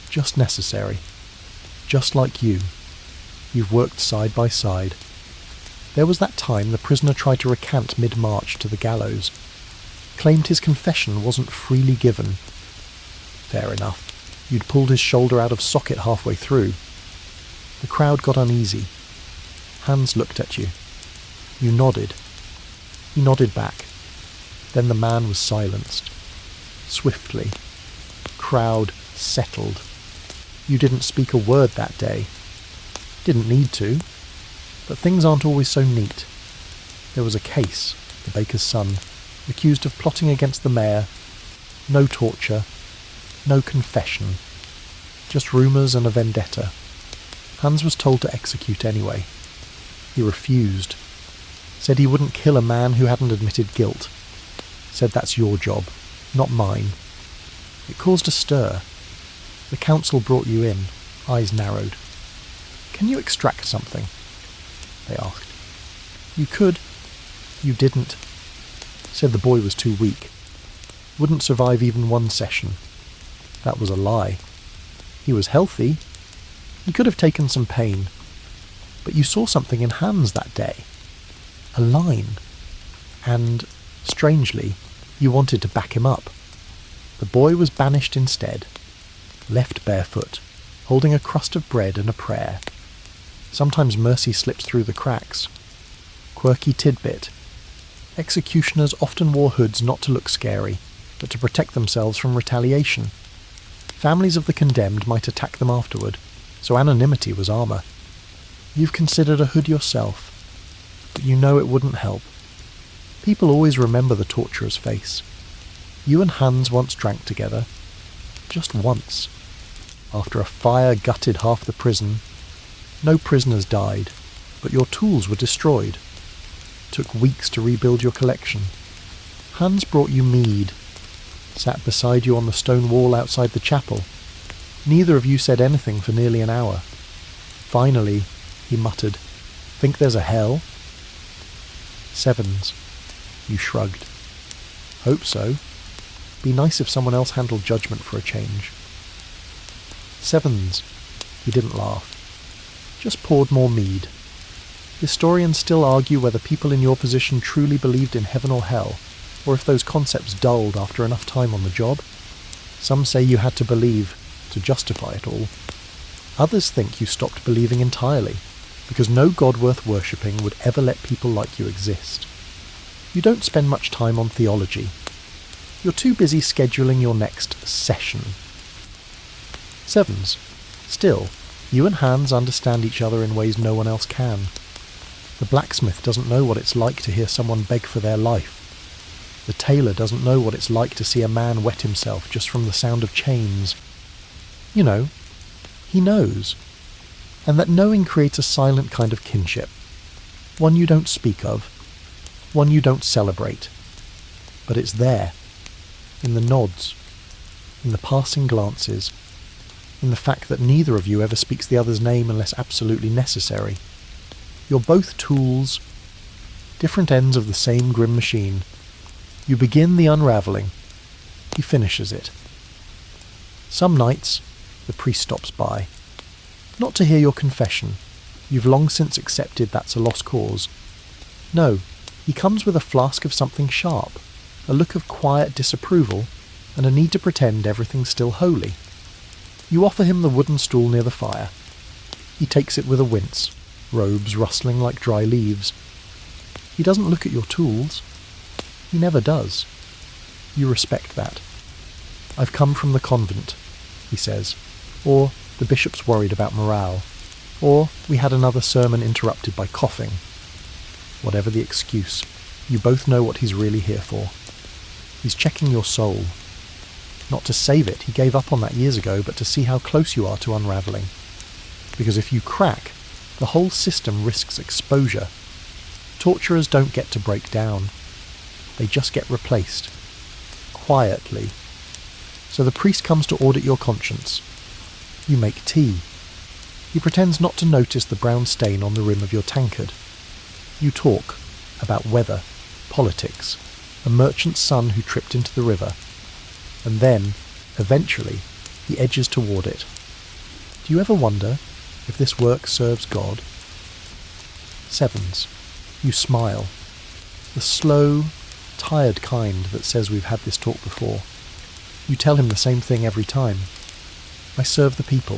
S1: just necessary. Just like you. You've worked side by side. There was that time the prisoner tried to recant mid-march to the gallows. Claimed his confession wasn't freely given. Fair enough. You'd pulled his shoulder out of socket halfway through. The crowd got uneasy. Hans looked at you. You nodded. He nodded back. Then the man was silenced. Swiftly. Crowd settled. You didn't speak a word that day. Didn't need to. But things aren't always so neat. There was a case, the baker's son, accused of plotting against the mayor. No torture. No confession. Just rumours and a vendetta. Hans was told to execute anyway. He refused. Said he wouldn't kill a man who hadn't admitted guilt. Said that's your job, not mine. It caused a stir. The council brought you in, eyes narrowed. Can you extract something? They asked. You could. You didn't. Said the boy was too weak. Wouldn't survive even one session. That was a lie. He was healthy. He could have taken some pain. But you saw something in Hans that day. A line. And, strangely, you wanted to back him up. The boy was banished instead. Left barefoot, holding a crust of bread and a prayer. Sometimes mercy slips through the cracks. Quirky tidbit. Executioners often wore hoods not to look scary, but to protect themselves from retaliation. Families of the condemned might attack them afterward, so anonymity was armour. You've considered a hood yourself, but you know it wouldn't help. People always remember the torturer's face. You and Hans once drank together. Just once. After a fire gutted half the prison. No prisoners died, but your tools were destroyed. Took weeks to rebuild your collection. Hans brought you mead. Sat beside you on the stone wall outside the chapel. Neither of you said anything for nearly an hour. Finally, he muttered, "Think there's a hell?" Sevens. You shrugged. Hope so. Be nice if someone else handled judgment for a change. Sevens. He didn't laugh. Just poured more mead. Historians still argue whether people in your position truly believed in heaven or hell, or if those concepts dulled after enough time on the job. Some say you had to believe to justify it all. Others think you stopped believing entirely, because no god worth worshipping would ever let people like you exist. You don't spend much time on theology. You're too busy scheduling your next session. 7s. Still, you and Hans understand each other in ways no one else can. The blacksmith doesn't know what it's like to hear someone beg for their life. The tailor doesn't know what it's like to see a man wet himself just from the sound of chains. You know, he knows. And that knowing creates a silent kind of kinship. One you don't speak of. One you don't celebrate. But it's there. In the nods. In the passing glances. In the fact that neither of you ever speaks the other's name unless absolutely necessary. You're both tools. Different ends of the same grim machine. You begin the unravelling. He finishes it. Some nights, the priest stops by. Not to hear your confession. You've long since accepted that's a lost cause. No, he comes with a flask of something sharp, a look of quiet disapproval, and a need to pretend everything's still holy. You offer him the wooden stool near the fire. He takes it with a wince, robes rustling like dry leaves. He doesn't look at your tools. He never does. You respect that. I've come from the convent, he says, or the bishop's worried about morale, or we had another sermon interrupted by coughing. Whatever the excuse, you both know what he's really here for. He's checking your soul. Not to save it, he gave up on that years ago, but to see how close you are to unravelling. Because if you crack, the whole system risks exposure. Torturers don't get to break down. They just get replaced. Quietly. So the priest comes to audit your conscience. You make tea. He pretends not to notice the brown stain on the rim of your tankard. You talk about weather, politics, a merchant's son who tripped into the river. And then, eventually, he edges toward it. Do you ever wonder if this work serves God? 7s. You smile. The slow, tired kind that says we've had this talk before. You tell him the same thing every time. I serve the people.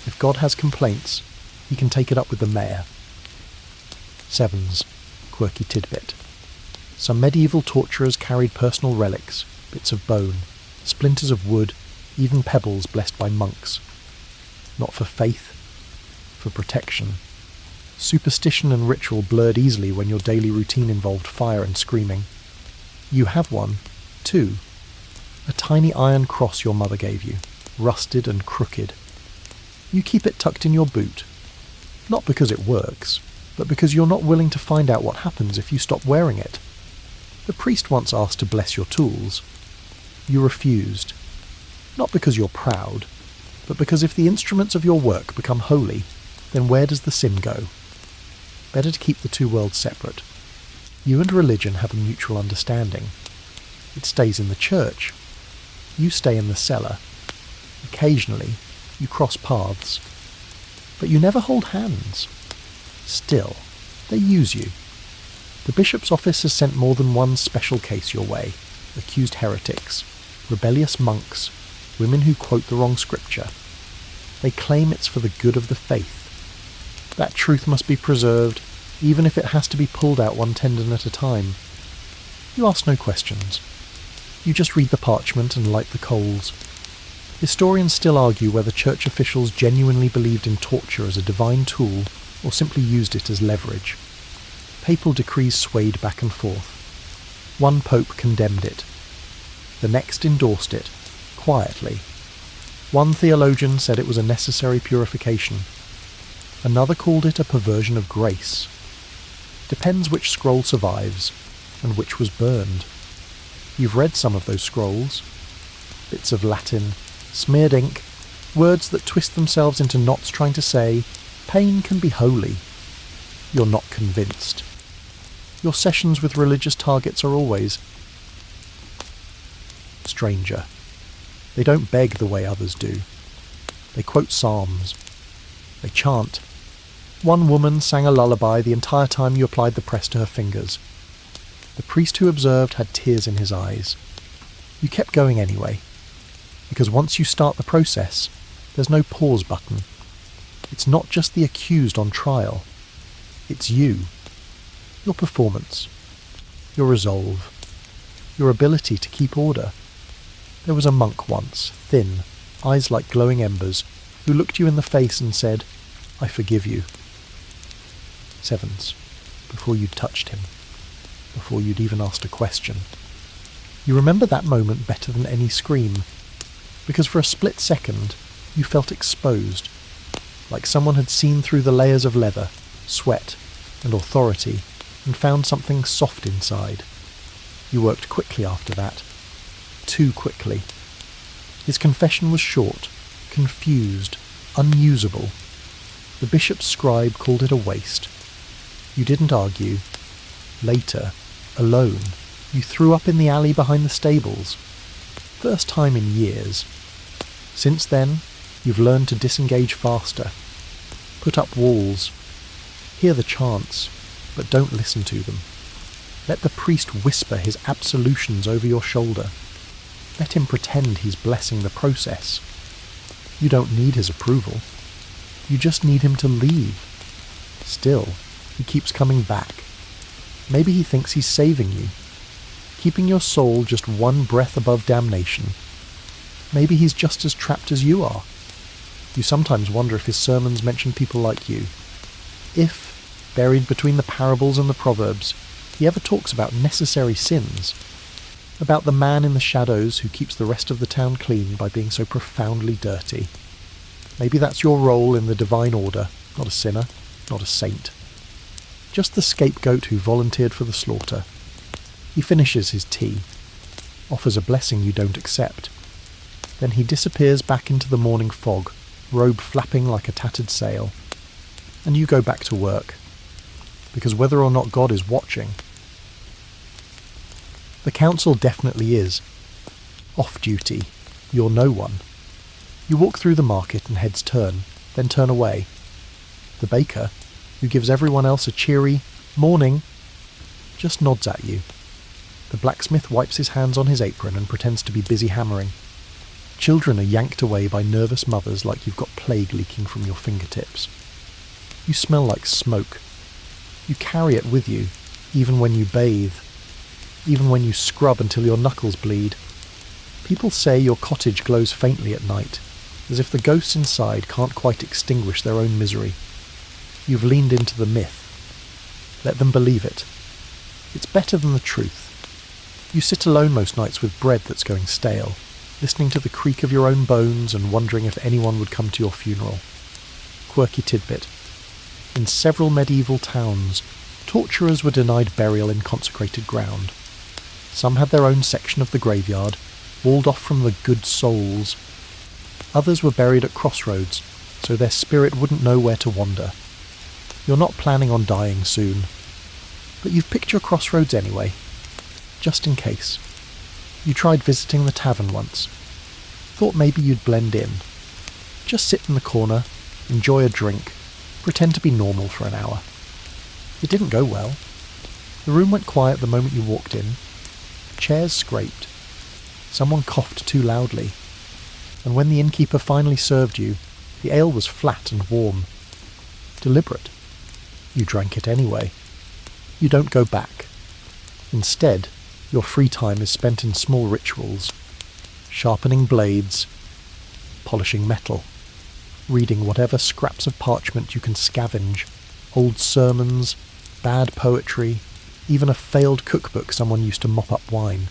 S1: If God has complaints, he can take it up with the mayor. 7s. Quirky tidbit. Some medieval torturers carried personal relics, bits of bone, splinters of wood, even pebbles blessed by monks. Not for faith, for protection. Superstition and ritual blurred easily when your daily routine involved fire and screaming. You have one, too. A tiny iron cross your mother gave you, rusted and crooked. You keep it tucked in your boot. Not because it works, but because you're not willing to find out what happens if you stop wearing it. The priest once asked to bless your tools. You refused. Not because you're proud, but because if the instruments of your work become holy, then where does the sin go? Better to keep the two worlds separate. You and religion have a mutual understanding. It stays in the church. You stay in the cellar. Occasionally, you cross paths. But you never hold hands. Still, they use you. The bishop's office has sent more than one special case your way. Accused heretics, rebellious monks, women who quote the wrong scripture. They claim it's for the good of the faith. That truth must be preserved, even if it has to be pulled out one tendon at a time. You ask no questions. You just read the parchment and light the coals. Historians still argue whether church officials genuinely believed in torture as a divine tool or simply used it as leverage. Papal decrees swayed back and forth. One pope condemned it. The next endorsed it, quietly. One theologian said it was a necessary purification. Another called it a perversion of grace. Depends which scroll survives, and which was burned. You've read some of those scrolls. Bits of Latin, smeared ink, words that twist themselves into knots trying to say, pain can be holy. You're not convinced. Your sessions with religious targets are always stranger. They don't beg the way others do. They quote psalms. They chant. One woman sang a lullaby the entire time you applied the press to her fingers. The priest who observed had tears in his eyes. You kept going anyway, because once you start the process, there's no pause button. It's not just the accused on trial. It's you. Your performance. Your resolve. Your ability to keep order. There was a monk once, thin, eyes like glowing embers, who looked you in the face and said, "I forgive you." Sevens. Before you'd touched him. Before you'd even asked a question. You remember that moment better than any scream, because for a split second you felt exposed, like someone had seen through the layers of leather, sweat, and authority, and found something soft inside. You worked quickly after that. Too quickly. His confession was short, confused, unusable. The bishop's scribe called it a waste. You didn't argue. Later, alone, you threw up in the alley behind the stables. First time in years. Since then, you've learned to disengage faster. Put up walls. Hear the chants, but don't listen to them. Let the priest whisper his absolutions over your shoulder. Let him pretend he's blessing the process. You don't need his approval. You just need him to leave. Still, he keeps coming back. Maybe he thinks he's saving you, keeping your soul just one breath above damnation. Maybe he's just as trapped as you are. You sometimes wonder if his sermons mention people like you. If, buried between the parables and the proverbs, he ever talks about necessary sins, about the man in the shadows who keeps the rest of the town clean by being so profoundly dirty. Maybe that's your role in the divine order, not a sinner, not a saint. Just the scapegoat who volunteered for the slaughter. He finishes his tea, offers a blessing you don't accept. Then he disappears back into the morning fog, robe flapping like a tattered sail. And you go back to work. Because whether or not God is watching, the council definitely is. Off duty. You're no one. You walk through the market and heads turn, then turn away. The baker, who gives everyone else a cheery "morning," just nods at you. The blacksmith wipes his hands on his apron and pretends to be busy hammering. Children are yanked away by nervous mothers like you've got plague leaking from your fingertips. You smell like smoke. You carry it with you, even when you bathe, even when you scrub until your knuckles bleed. People say your cottage glows faintly at night, as if the ghosts inside can't quite extinguish their own misery. You've leaned into the myth. Let them believe it. It's better than the truth. You sit alone most nights with bread that's going stale, listening to the creak of your own bones and wondering if anyone would come to your funeral. Quirky tidbit. In several medieval towns, torturers were denied burial in consecrated ground. Some had their own section of the graveyard, walled off from the good souls. Others were buried at crossroads, so their spirit wouldn't know where to wander. You're not planning on dying soon, but you've picked your crossroads anyway, just in case. You tried visiting the tavern once. Thought maybe you'd blend in. Just sit in the corner, enjoy a drink, pretend to be normal for an hour. It didn't go well. The room went quiet the moment you walked in. Chairs scraped. Someone coughed too loudly. And when the innkeeper finally served you, the ale was flat and warm. Deliberate. You drank it anyway. You don't go back. Instead, your free time is spent in small rituals. Sharpening blades, polishing metal, reading whatever scraps of parchment you can scavenge, old sermons, bad poetry, even a failed cookbook someone used to mop up wine.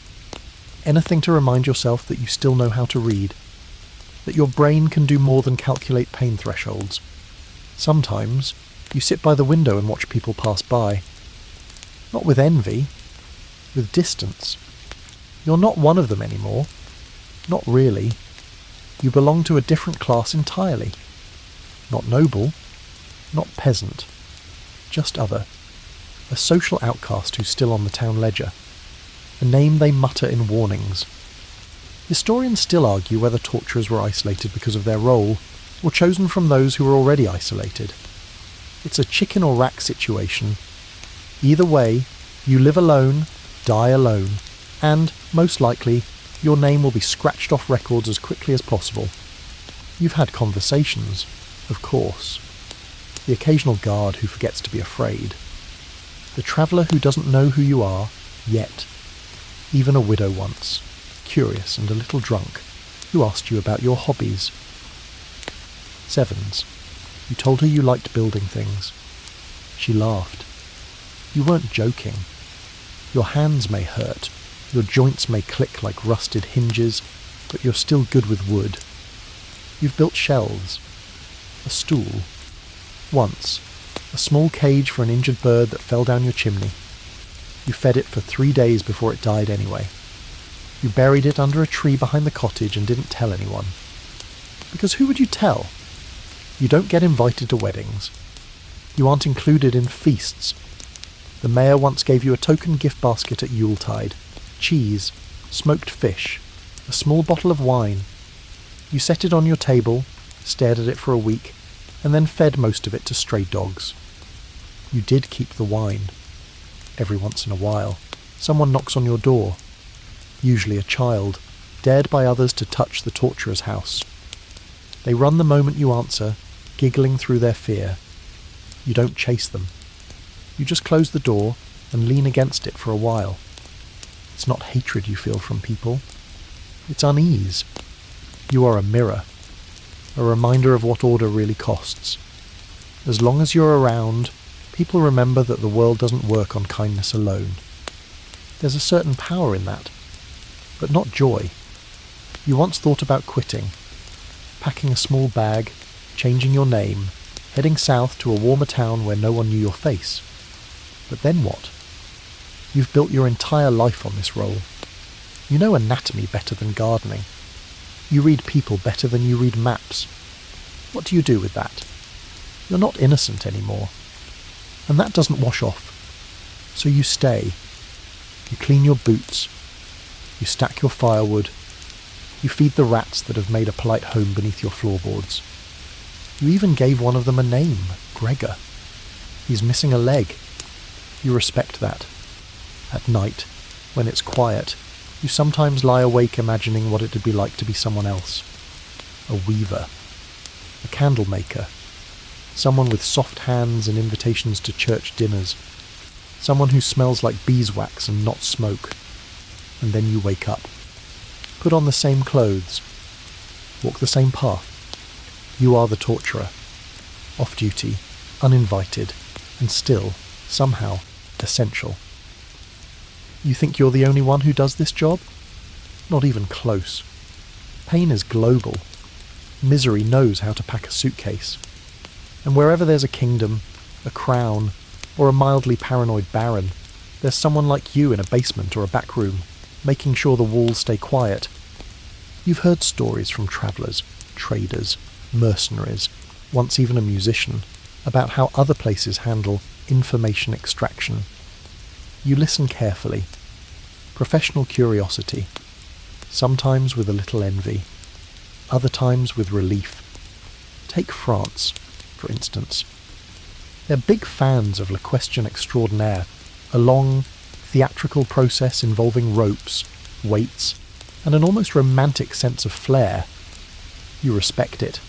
S1: Anything to remind yourself that you still know how to read, that your brain can do more than calculate pain thresholds. Sometimes, you sit by the window and watch people pass by. Not with envy, with distance. You're not one of them anymore. Not really. You belong to a different class entirely. Not noble, not peasant, just other. A social outcast who's still on the town ledger. A name they mutter in warnings. Historians still argue whether torturers were isolated because of their role, or chosen from those who were already isolated. It's a chicken or rat situation. Either way, you live alone, die alone, and, most likely, your name will be scratched off records as quickly as possible. You've had conversations, of course. the occasional guard who forgets to be afraid, the traveller who doesn't know who you are, yet, even a widow once, curious and a little drunk, who asked you about your hobbies. 7s. You told her you liked building things. She laughed. You weren't joking. Your hands may hurt, your joints may click like rusted hinges, but you're still good with wood. You've built shelves, a stool, once, a small cage for an injured bird that fell down your chimney. You fed it for 3 days before it died anyway. You buried it under a tree behind the cottage and didn't tell anyone. Because who would you tell? You don't get invited to weddings. You aren't included in feasts. The mayor once gave you a token gift basket at Yuletide. Cheese, smoked fish, a small bottle of wine. You set it on your table, stared at it for a week, and then fed most of it to stray dogs. You did keep the wine. Every once in a while, someone knocks on your door. Usually a child, dared by others to touch the torturer's house. They run the moment you answer, giggling through their fear. You don't chase them. You just close the door and lean against it for a while. It's not hatred you feel from people. It's unease. You are a mirror, a reminder of what order really costs. As long as you're around, people remember that the world doesn't work on kindness alone. There's a certain power in that, but not joy. You once thought about quitting, packing a small bag, changing your name, heading south to a warmer town where no one knew your face. But then what? You've built your entire life on this role. You know anatomy better than gardening. You read people better than you read maps. What do you do with that? You're not innocent anymore. And that doesn't wash off. So you stay. You clean your boots. You stack your firewood. You feed the rats that have made a polite home beneath your floorboards. You even gave one of them a name, Gregor. He's missing a leg. You respect that. At night, when it's quiet, you sometimes lie awake imagining what it would be like to be someone else. A weaver. A candle maker. Someone with soft hands and invitations to church dinners. Someone who smells like beeswax and not smoke. And then you wake up. Put on the same clothes. Walk the same path. You are the torturer. Off-duty, uninvited, and still, somehow, essential. You think you're the only one who does this job? Not even close. Pain is global. Misery knows how to pack a suitcase. And wherever there's a kingdom, a crown, or a mildly paranoid baron, there's someone like you in a basement or a back room, making sure the walls stay quiet. You've heard stories from travellers, traders, mercenaries, once even a musician, about how other places handle information extraction. You listen carefully. Professional curiosity. Sometimes with a little envy. Other times with relief. Take France, for instance. They're big fans of La Question Extraordinaire, a long, theatrical process involving ropes, weights, and an almost romantic sense of flair. You respect it.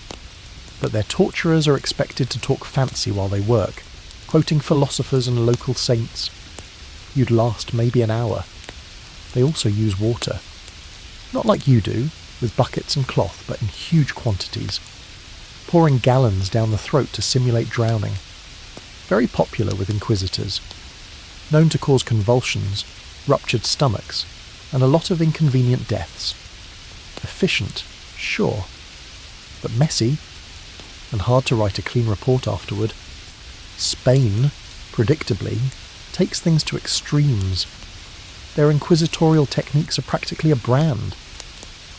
S1: But their torturers are expected to talk fancy while they work, quoting philosophers and local saints. You'd last maybe an hour. They also use water. Not like you do, with buckets and cloth, but in huge quantities. Pouring gallons down the throat to simulate drowning. Very popular with inquisitors. Known to cause convulsions, ruptured stomachs, and a lot of inconvenient deaths. Efficient, sure, but messy, and hard to write a clean report afterward. Spain, predictably, takes things to extremes. Their inquisitorial techniques are practically a brand.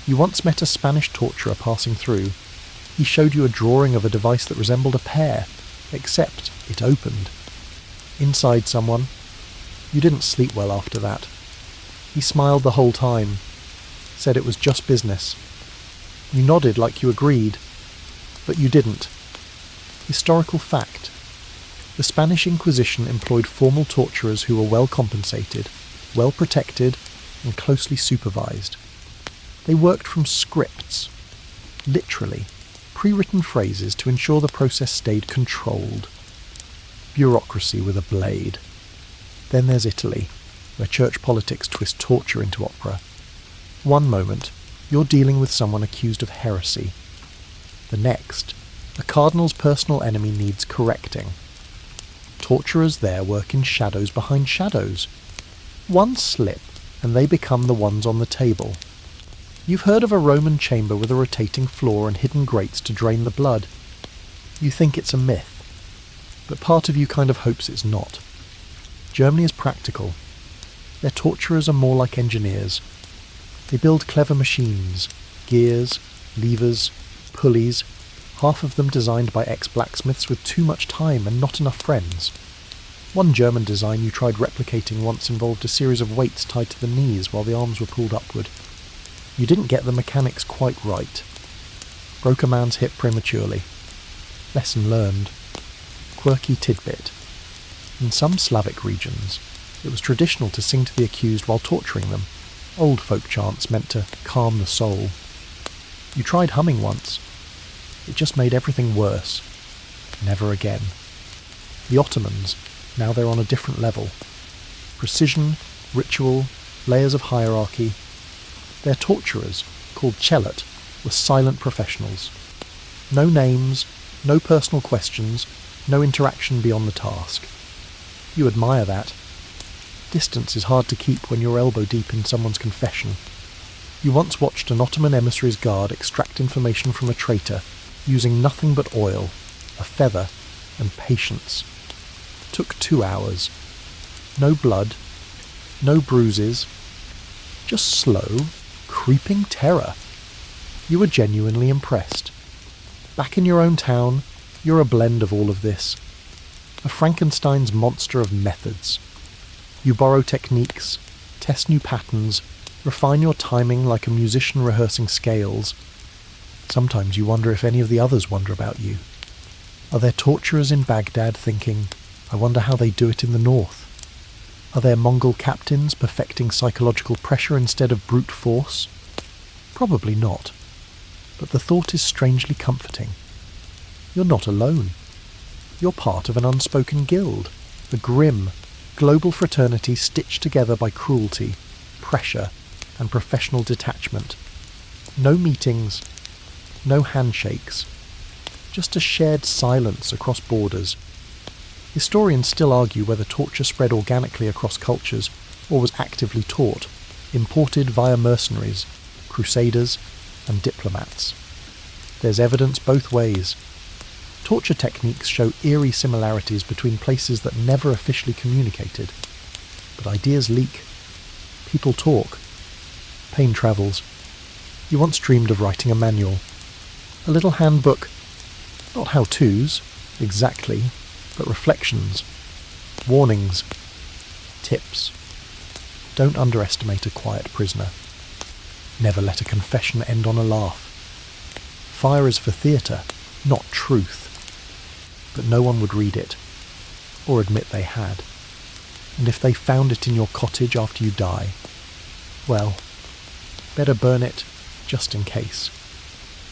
S1: You once met a Spanish torturer passing through. He showed you a drawing of a device that resembled a pear, except it opened. Inside someone. You didn't sleep well after that. He smiled the whole time, said it was just business. You nodded like you agreed, but you didn't. Historical fact. The Spanish Inquisition employed formal torturers who were well compensated, well protected, and closely supervised. They worked from scripts, literally, pre-written phrases to ensure the process stayed controlled. Bureaucracy with a blade. Then there's Italy, where church politics twist torture into opera. One moment, you're dealing with someone accused of heresy. The next, a cardinal's personal enemy needs correcting. Torturers there work in shadows behind shadows. One slip, and they become the ones on the table. You've heard of a Roman chamber with a rotating floor and hidden grates to drain the blood. You think it's a myth, but part of you kind of hopes it's not. Germany is practical. Their torturers are more like engineers. They build clever machines, gears, levers, pulleys, half of them designed by ex-blacksmiths with too much time and not enough friends. One German design you tried replicating once involved a series of weights tied to the knees while the arms were pulled upward. You didn't get the mechanics quite right. Broke a man's hip prematurely. Lesson learned. Quirky tidbit. In some Slavic regions, it was traditional to sing to the accused while torturing them, old folk chants meant to calm the soul. You tried humming once. It just made everything worse. Never again. The Ottomans, now they're on a different level. Precision, ritual, layers of hierarchy. Their torturers, called T0rturer, were silent professionals. No names, no personal questions, no interaction beyond the task. You admire that. Distance is hard to keep when you're elbow deep in someone's confession. You once watched an Ottoman emissary's guard extract information from a traitor using nothing but oil, a feather, and patience. Took 2 hours. No blood, no bruises, just slow, creeping terror. You were genuinely impressed. Back in your own town, you're a blend of all of this. A Frankenstein's monster of methods. You borrow techniques, test new patterns, refine your timing like a musician rehearsing scales. Sometimes you wonder if any of the others wonder about you. Are there torturers in Baghdad thinking, I wonder how they do it in the north? Are there Mongol captains perfecting psychological pressure instead of brute force? Probably not. But the thought is strangely comforting. You're not alone. You're part of an unspoken guild, a grim, global fraternity stitched together by cruelty, pressure, and professional detachment. No meetings, no handshakes, just a shared silence across borders. Historians still argue whether torture spread organically across cultures or was actively taught, imported via mercenaries, crusaders, and diplomats. There's evidence both ways. Torture techniques show eerie similarities between places that never officially communicated. But ideas leak. People talk. Pain travels. You once dreamed of writing a manual. A little handbook. Not how-tos, exactly, but reflections. Warnings. Tips. Don't underestimate a quiet prisoner. Never let a confession end on a laugh. Fire is for theatre, not truth. But no one would read it, or admit they had. And if they found it in your cottage after you die, well, better burn it just in case.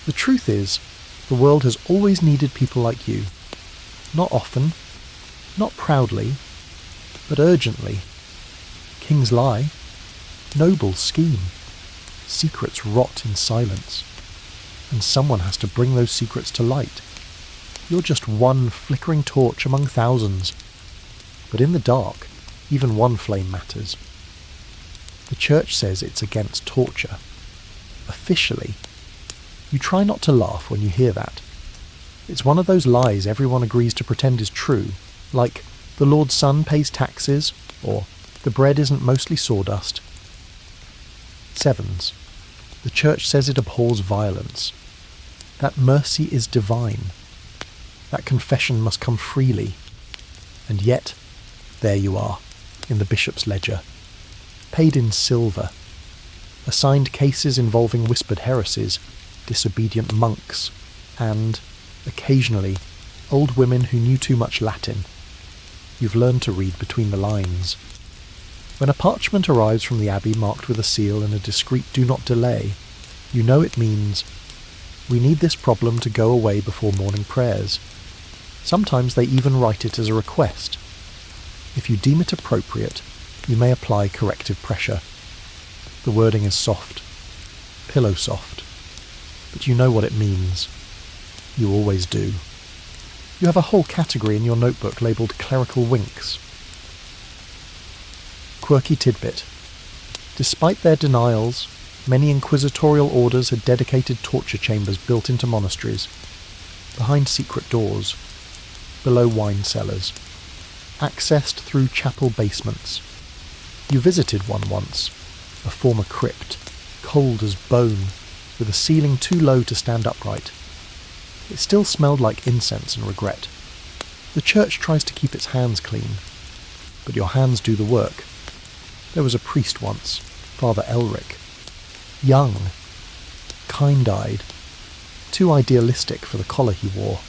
S1: The truth is, the world has always needed people like you. Not often, not proudly, but urgently. Kings lie. Nobles scheme. Secrets rot in silence. And someone has to bring those secrets to light. You're just one flickering torch among thousands. But in the dark, even one flame matters. The church says it's against torture. Officially. You try not to laugh when you hear that. It's one of those lies everyone agrees to pretend is true, like the Lord's Son pays taxes, or the bread isn't mostly sawdust. Sevens. The church says it abhors violence. That mercy is divine. That confession must come freely. And yet, there you are, in the bishop's ledger. Paid in silver. Assigned cases involving whispered heresies, disobedient monks, and, occasionally, old women who knew too much Latin. You've learned to read between the lines. When a parchment arrives from the abbey marked with a seal and a discreet "do not delay," you know it means We need this problem to go away before morning prayers. Sometimes they even write it as a request. If you deem it appropriate, you may apply corrective pressure. The wording is soft, pillow soft, but you know what it means. You always do. You have a whole category in your notebook labelled clerical winks. Quirky tidbit. Despite their denials, many inquisitorial orders had dedicated torture chambers built into monasteries, behind secret doors, below wine cellars, accessed through chapel basements. You visited one once, a former crypt, cold as bone, with a ceiling too low to stand upright. It still smelled like incense and regret. The church tries to keep its hands clean, but your hands do the work. There was a priest once, Father Elric. Young, kind-eyed, too idealistic for the collar he wore.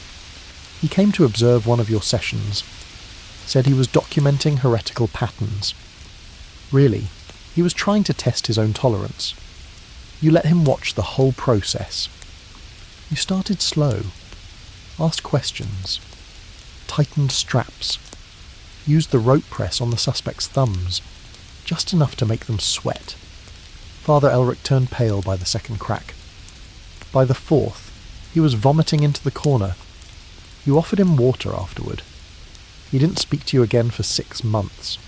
S1: He came to observe one of your sessions, said he was documenting heretical patterns. Really, he was trying to test his own tolerance. You let him watch the whole process. You started slow, asked questions, tightened straps, used the rope press on the suspect's thumbs, just enough to make them sweat. Father Elric turned pale by the second crack. By the fourth, he was vomiting into the corner. You offered him water afterward. He didn't speak to you again for 6 months.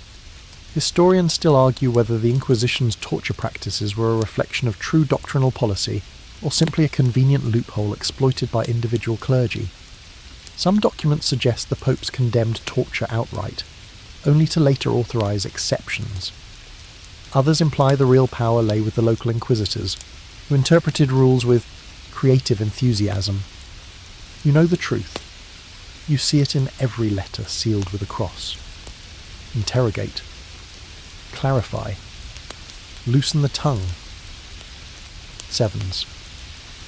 S1: Historians still argue whether the Inquisition's torture practices were a reflection of true doctrinal policy or simply a convenient loophole exploited by individual clergy. Some documents suggest the popes condemned torture outright, only to later authorise exceptions. Others imply the real power lay with the local inquisitors, who interpreted rules with creative enthusiasm. You know the truth. You see it in every letter sealed with a cross. Interrogate. Clarify. Loosen the tongue. Sevens.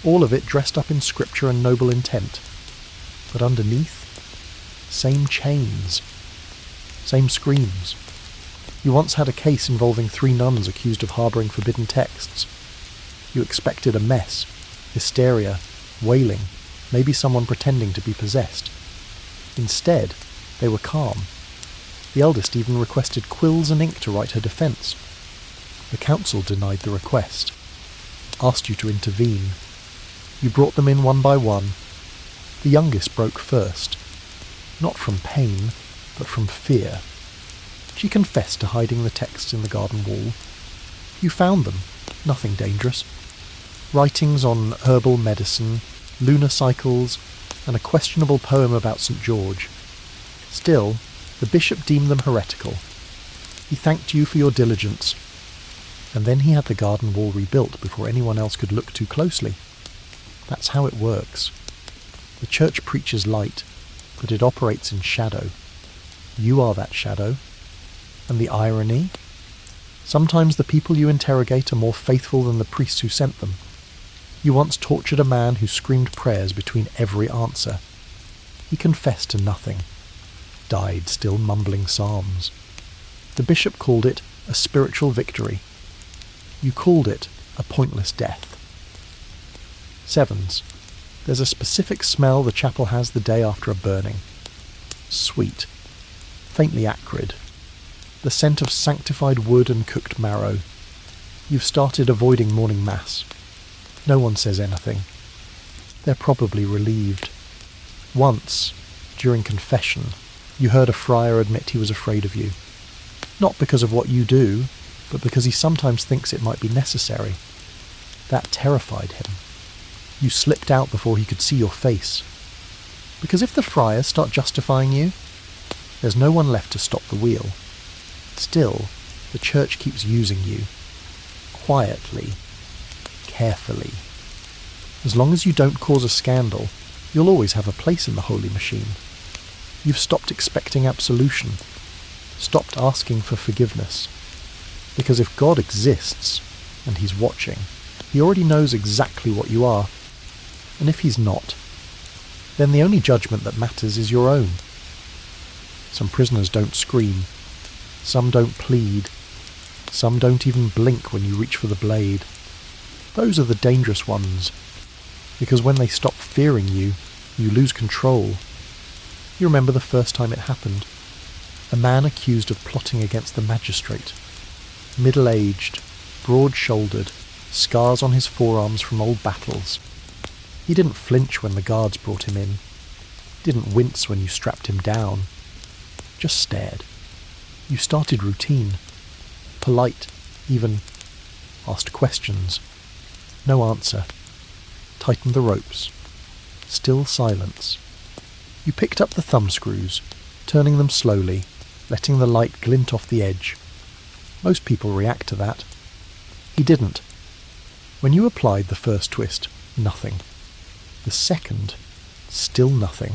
S1: All of it dressed up in scripture and noble intent. But underneath, same chains. Same screams. You once had a case involving 3 nuns accused of harbouring forbidden texts. You expected a mess, hysteria, wailing, maybe someone pretending to be possessed. Instead, they were calm. The eldest even requested quills and ink to write her defence. The council denied the request, asked you to intervene. You brought them in one by one. The youngest broke first, not from pain, but from fear. She confessed to hiding the texts in the garden wall. You found them, nothing dangerous. Writings on herbal medicine, lunar cycles, and a questionable poem about St. George. Still, the bishop deemed them heretical. He thanked you for your diligence, and then he had the garden wall rebuilt before anyone else could look too closely. That's how it works. The church preaches light, but it operates in shadow. You are that shadow. And the irony? Sometimes the people you interrogate are more faithful than the priests who sent them. You once tortured a man who screamed prayers between every answer. He confessed to nothing, died still mumbling psalms. The bishop called it a spiritual victory. You called it a pointless death. Sevens. There's a specific smell the chapel has the day after a burning. Sweet, faintly acrid. The scent of sanctified wood and cooked marrow. You've started avoiding morning mass. No one says anything. They're probably relieved. Once, during confession, you heard a friar admit he was afraid of you. Not because of what you do, but because he sometimes thinks it might be necessary. That terrified him. You slipped out before he could see your face. Because if the friars start justifying you, there's no one left to stop the wheel. Still, the church keeps using you. Quietly. Carefully. As long as you don't cause a scandal, you'll always have a place in the holy machine. You've stopped expecting absolution. Stopped asking for forgiveness. Because if God exists, and he's watching, he already knows exactly what you are. And if he's not, then the only judgment that matters is your own. Some prisoners don't scream. Some don't plead. Some don't even blink when you reach for the blade. Those are the dangerous ones. Because when they stop fearing you, you lose control. You remember the first time it happened. A man accused of plotting against the magistrate. Middle-aged, broad-shouldered, scars on his forearms from old battles. He didn't flinch when the guards brought him in. Didn't wince when you strapped him down. Just stared. You started routine. Polite, even asked questions. No answer. Tightened the ropes. Still silence. You picked up the thumbscrews, turning them slowly, letting the light glint off the edge. Most people react to that. He didn't. When you applied the first twist, nothing. The second, still nothing.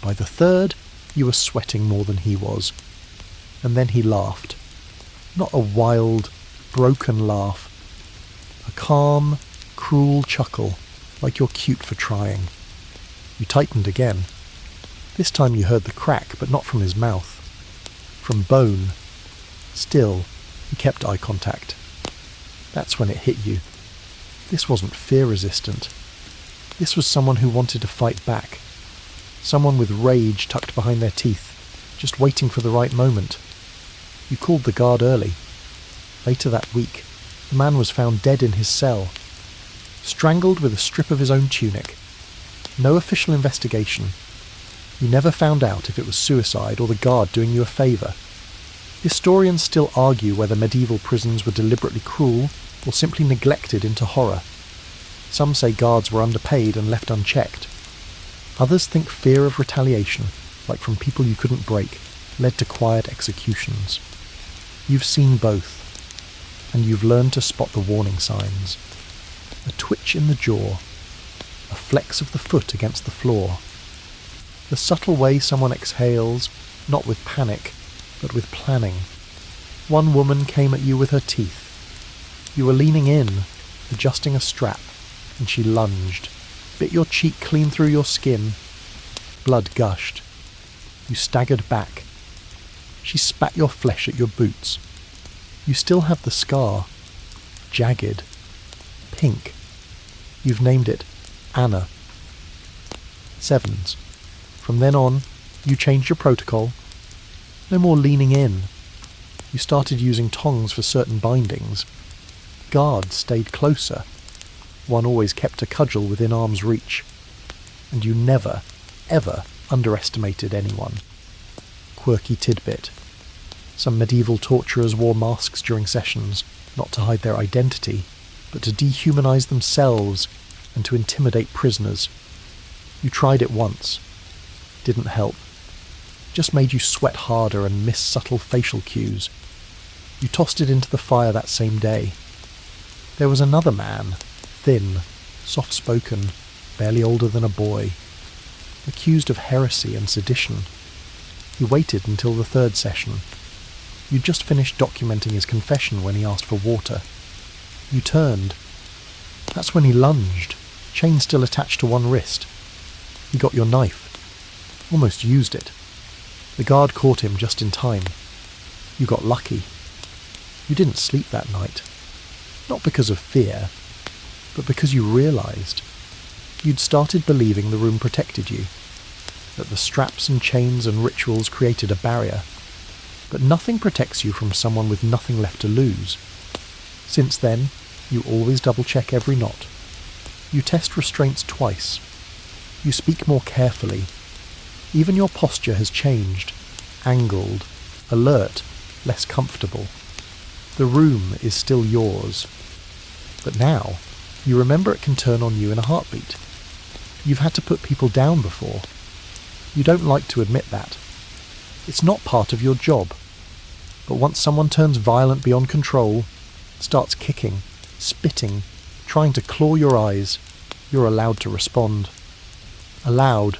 S1: By the third, you were sweating more than he was. And then he laughed. Not a wild, broken laugh. A calm, cruel chuckle, like you're cute for trying. You tightened again. This time you heard the crack, but not from his mouth. From bone. Still, he kept eye contact. That's when it hit you. This wasn't fear-resistant. This was someone who wanted to fight back. Someone with rage tucked behind their teeth, just waiting for the right moment. You called the guard early. Later that week, the man was found dead in his cell, strangled with a strip of his own tunic. No official investigation. You never found out if it was suicide or the guard doing you a favour. Historians still argue whether medieval prisons were deliberately cruel or simply neglected into horror. Some say guards were underpaid and left unchecked. Others think fear of retaliation, like from people you couldn't break, led to quiet executions. You've seen both, and you've learned to spot the warning signs. A twitch in the jaw, a flex of the foot against the floor. The subtle way someone exhales, not with panic, but with planning. One woman came at you with her teeth. You were leaning in, adjusting a strap, and she lunged, bit your cheek clean through your skin. Blood gushed. You staggered back. She spat your flesh at your boots. You still have the scar. Jagged. Pink. You've named it Anna. Sevens. From then on, you changed your protocol. No more leaning in. You started using tongs for certain bindings. Guards stayed closer. One always kept a cudgel within arm's reach. And you never, ever underestimated anyone. Quirky tidbit. Some medieval torturers wore masks during sessions, not to hide their identity, but to dehumanize themselves and to intimidate prisoners. You tried it once. Didn't help. Just made you sweat harder and miss subtle facial cues. You tossed it into the fire that same day. There was another man, thin, soft-spoken, barely older than a boy, accused of heresy and sedition. He waited until the third session. You'd just finished documenting his confession when he asked for water. You turned. That's when he lunged, chain still attached to one wrist. He got your knife. Almost used it. The guard caught him just in time. You got lucky. You didn't sleep that night. Not because of fear, but because you realised. You'd started believing the room protected you, that the straps and chains and rituals created a barrier, but nothing protects you from someone with nothing left to lose. Since then, you always double-check every knot. You test restraints twice. You speak more carefully. Even your posture has changed, angled, alert, less comfortable. The room is still yours. But now, you remember it can turn on you in a heartbeat. You've had to put people down before. You don't like to admit that. It's not part of your job. But once someone turns violent beyond control, starts kicking, spitting, trying to claw your eyes, you're allowed to respond. Allowed.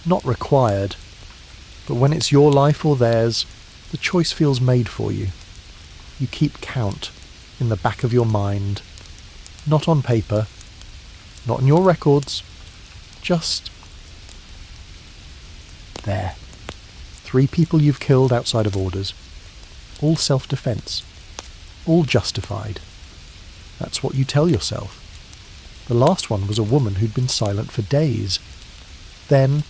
S1: Not required. But when it's your life or theirs, the choice feels made for you. You keep count in the back of your mind. Not on paper. Not in your records. Just there. 3 people you've killed outside of orders. All self-defense. All justified. That's what you tell yourself. The last one was a woman who'd been silent for days. Then,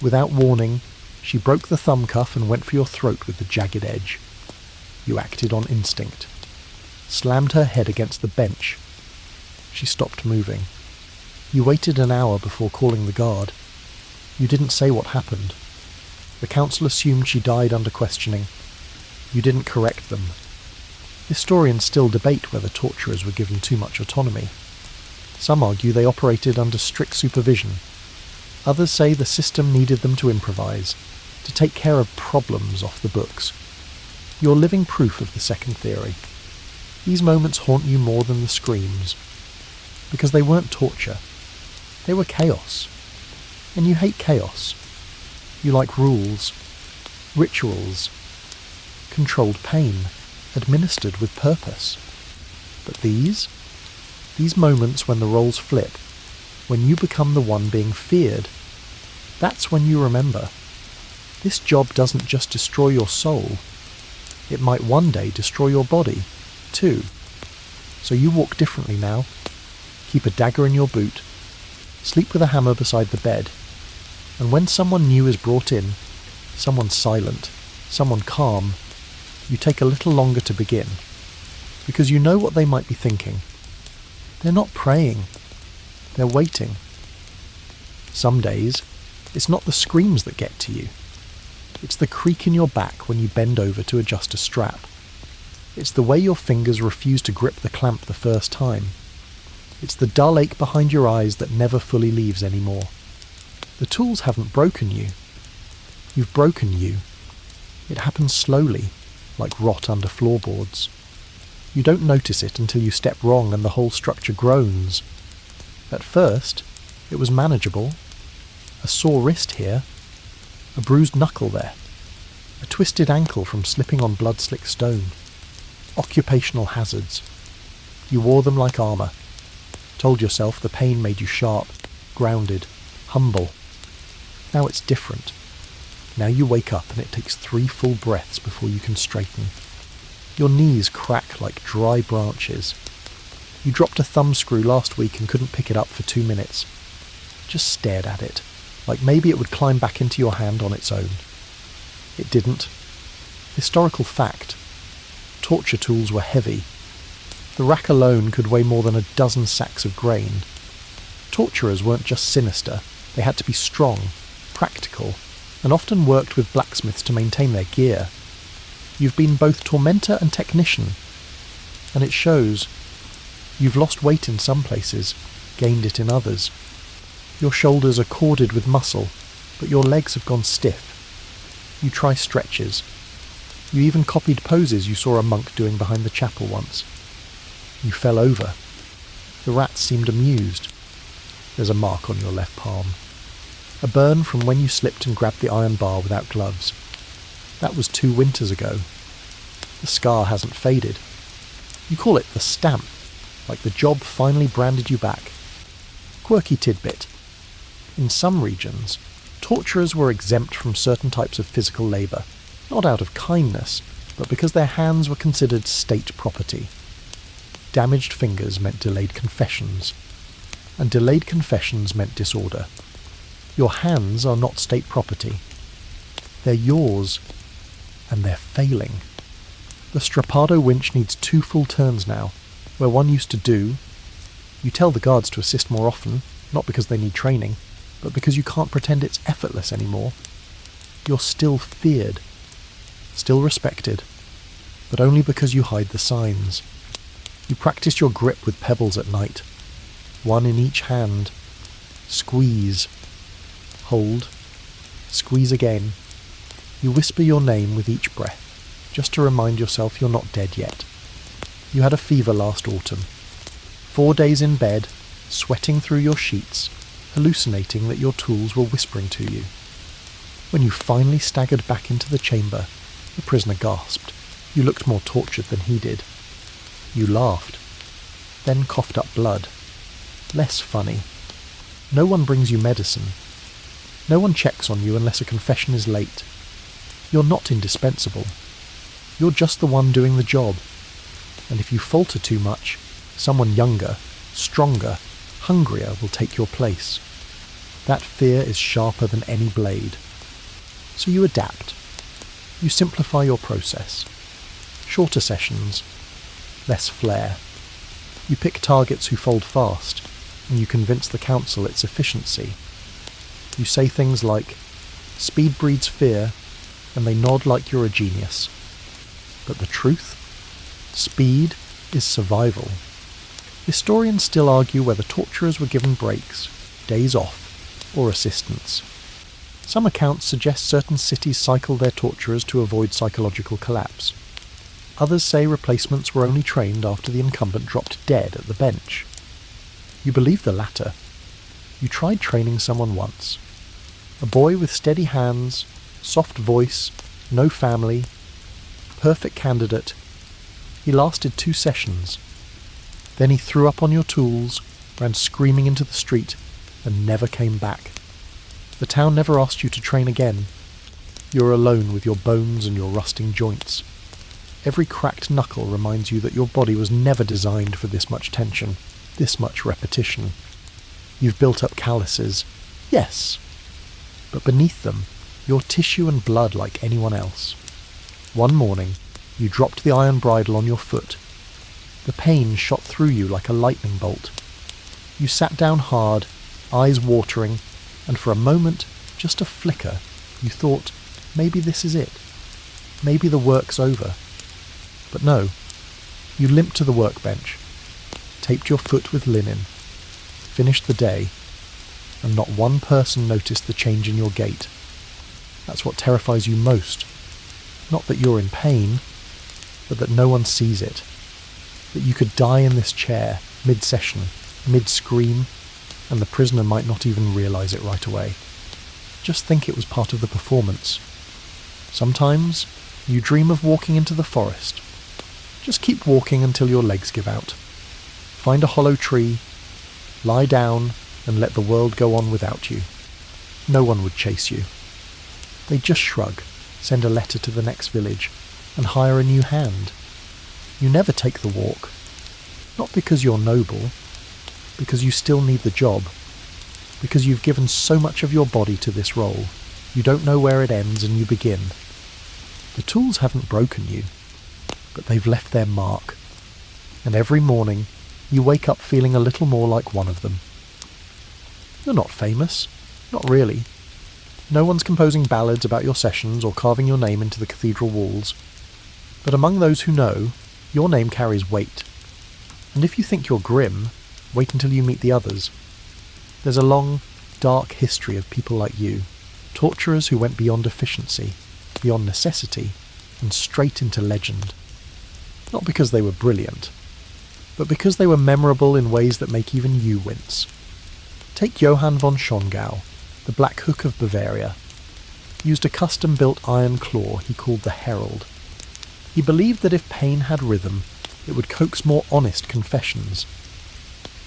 S1: without warning, she broke the thumb cuff and went for your throat with the jagged edge. You acted on instinct. Slammed her head against the bench. She stopped moving. You waited an hour before calling the guard. You didn't say what happened. The council assumed she died under questioning. You didn't correct them. Historians still debate whether torturers were given too much autonomy. Some argue they operated under strict supervision. Others say the system needed them to improvise, to take care of problems off the books. You're living proof of the second theory. These moments haunt you more than the screams, because they weren't torture. They were chaos. And you hate chaos. You like rules, rituals, controlled pain, administered with purpose. But these moments when the roles flip, when you become the one being feared, that's when you remember. This job doesn't just destroy your soul. It might one day destroy your body, too. So you walk differently now. Keep a dagger in your boot. Sleep with a hammer beside the bed. And when someone new is brought in, someone silent, someone calm, you take a little longer to begin. Because you know what they might be thinking. They're not praying. They're waiting. Some days, it's not the screams that get to you. It's the creak in your back when you bend over to adjust a strap. It's the way your fingers refuse to grip the clamp the first time. It's the dull ache behind your eyes that never fully leaves anymore. The tools haven't broken you. You've broken you. It happens slowly, like rot under floorboards. You don't notice it until you step wrong and the whole structure groans. At first, it was manageable. A sore wrist here, a bruised knuckle there, a twisted ankle from slipping on blood-slick stone. Occupational hazards. You wore them like armour. Told yourself the pain made you sharp, grounded, humble. Now it's different. Now you wake up and it takes 3 full breaths before you can straighten. Your knees crack like dry branches. You dropped a thumb screw last week and couldn't pick it up for 2 minutes. Just stared at it, like maybe it would climb back into your hand on its own. It didn't. Historical fact. Torture tools were heavy. The rack alone could weigh more than a dozen sacks of grain. Torturers weren't just sinister, they had to be strong, practical, and often worked with blacksmiths to maintain their gear. You've been both tormentor and technician, and it shows. You've lost weight in some places, gained it in others. Your shoulders are corded with muscle, but your legs have gone stiff. You try stretches. You even copied poses you saw a monk doing behind the chapel once. You fell over. The rats seemed amused. There's a mark on your left palm. A burn from when you slipped and grabbed the iron bar without gloves. That was 2 winters ago. The scar hasn't faded. You call it the stamp, like the job finally branded you back. Quirky tidbit. In some regions, torturers were exempt from certain types of physical labour, not out of kindness, but because their hands were considered state property. Damaged fingers meant delayed confessions, and delayed confessions meant disorder. Your hands are not state property. They're yours, and they're failing. The strappado winch needs 2 full turns now, where one used to do. You tell the guards to assist more often, not because they need training, but because you can't pretend it's effortless anymore. You're still feared, still respected, but only because you hide the signs. You practice your grip with pebbles at night, 1 in each hand. Squeeze. Hold. Squeeze again. You whisper your name with each breath, just to remind yourself you're not dead yet. You had a fever last autumn. 4 days in bed, sweating through your sheets, hallucinating that your tools were whispering to you. When you finally staggered back into the chamber, the prisoner gasped. You looked more tortured than he did. You laughed, then coughed up blood. Less funny. No one brings you medicine. No one checks on you unless a confession is late. You're not indispensable. You're just the one doing the job. And if you falter too much, someone younger, stronger, hungrier will take your place. That fear is sharper than any blade. So you adapt. You simplify your process. Shorter sessions, less flair. You pick targets who fold fast, and you convince the council its efficiency. You say things like, "Speed breeds fear," and they nod like you're a genius. But the truth? Speed is survival. Historians still argue whether torturers were given breaks, days off, or assistance. Some accounts suggest certain cities cycled their torturers to avoid psychological collapse. Others say replacements were only trained after the incumbent dropped dead at the bench. You believe the latter. You tried training someone once. A boy with steady hands, soft voice, no family, perfect candidate. He lasted 2 sessions. Then he threw up on your tools, ran screaming into the street, and never came back. The town never asked you to train again. You're alone with your bones and your rusting joints. Every cracked knuckle reminds you that your body was never designed for this much tension, this much repetition. You've built up calluses, yes, but beneath them, you're tissue and blood like anyone else. One morning, you dropped the iron bridle on your foot. The pain shot through you like a lightning bolt. You sat down hard, eyes watering, and for a moment, just a flicker, you thought, maybe this is it. Maybe the work's over. But no, you limped to the workbench, taped your foot with linen, finished the day, and not one person noticed the change in your gait. That's what terrifies you most. Not that you're in pain, but that no one sees it. That you could die in this chair, mid-session, mid-scream, and the prisoner might not even realise it right away. Just think it was part of the performance. Sometimes you dream of walking into the forest. Just keep walking until your legs give out. Find a hollow tree, lie down, and let the world go on without you. No one would chase you. They'd just shrug, send a letter to the next village, and hire a new hand. You never take the walk. Not because you're noble, because you still need the job. Because you've given so much of your body to this role, you don't know where it ends and you begin. The tools haven't broken you, but they've left their mark. And every morning, you wake up feeling a little more like one of them. You're not famous. Not really. No one's composing ballads about your sessions or carving your name into the cathedral walls. But among those who know, your name carries weight. And if you think you're grim, wait until you meet the others. There's a long, dark history of people like you, torturers who went beyond efficiency, beyond necessity, and straight into legend. Not because they were brilliant, but because they were memorable in ways that make even you wince. Take Johann von Schongau, the Black Hook of Bavaria. Used a custom-built iron claw he called the Herald. He believed that if pain had rhythm, it would coax more honest confessions.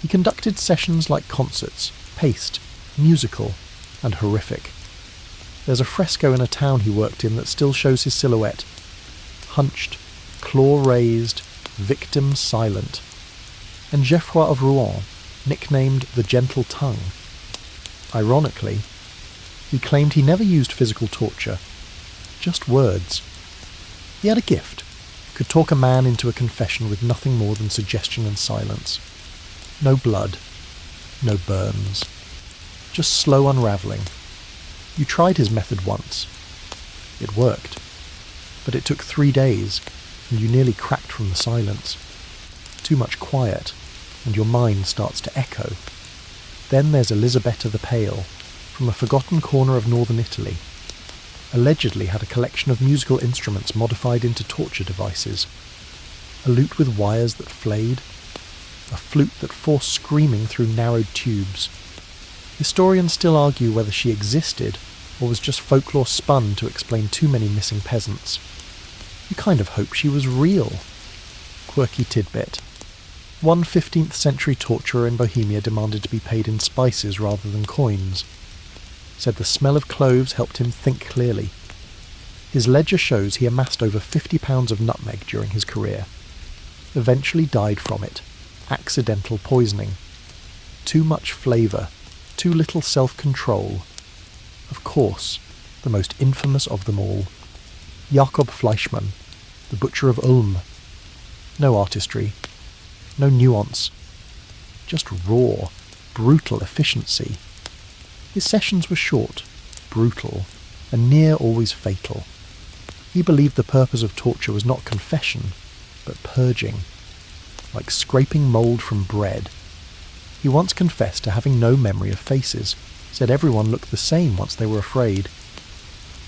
S1: He conducted sessions like concerts, paced, musical, and horrific. There's a fresco in a town he worked in that still shows his silhouette. Hunched, claw raised, victim silent. And Geoffroy of Rouen, nicknamed the Gentle Tongue. Ironically, he claimed he never used physical torture, just words. He had a gift, could talk a man into a confession with nothing more than suggestion and silence. No blood, no burns, just slow unravelling. You tried his method once. It worked, but it took 3 days, and you nearly cracked from the silence. Too much quiet, and your mind starts to echo. Then there's Elisabetta the Pale, from a forgotten corner of northern Italy. Allegedly had a collection of musical instruments modified into torture devices. A lute with wires that flayed, a flute that forced screaming through narrowed tubes. Historians still argue whether she existed or was just folklore spun to explain too many missing peasants. You kind of hope she was real. Quirky tidbit. One 15th century torturer in Bohemia demanded to be paid in spices rather than coins. Said the smell of cloves helped him think clearly. His ledger shows he amassed over 50 pounds of nutmeg during his career. Eventually died from it. Accidental poisoning. too much flavour, too little self-control. Of course, the most infamous of them all, Jakob Fleischmann, the butcher of Ulm. No artistry, no nuance, just raw, brutal efficiency. His sessions were short, brutal, and near always fatal. He believed the purpose of torture was not confession, but purging, like scraping mould from bread. He once confessed to having no memory of faces, said everyone looked the same once they were afraid.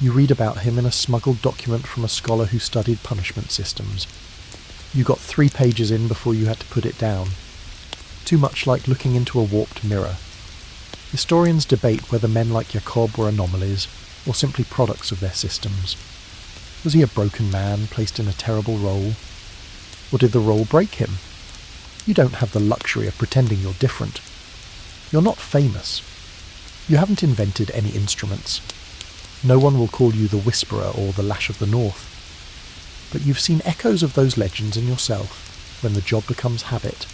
S1: You read about him in a smuggled document from a scholar who studied punishment systems. You got 3 pages in before you had to put it down. Too much like looking into a warped mirror. Historians debate whether men like Jakob were anomalies, or simply products of their systems. Was he a broken man placed in a terrible role? Or did the role break him? You don't have the luxury of pretending you're different. You're not famous. You haven't invented any instruments. No one will call you the Whisperer or the Lash of the North. But you've seen echoes of those legends in yourself, when the job becomes habit,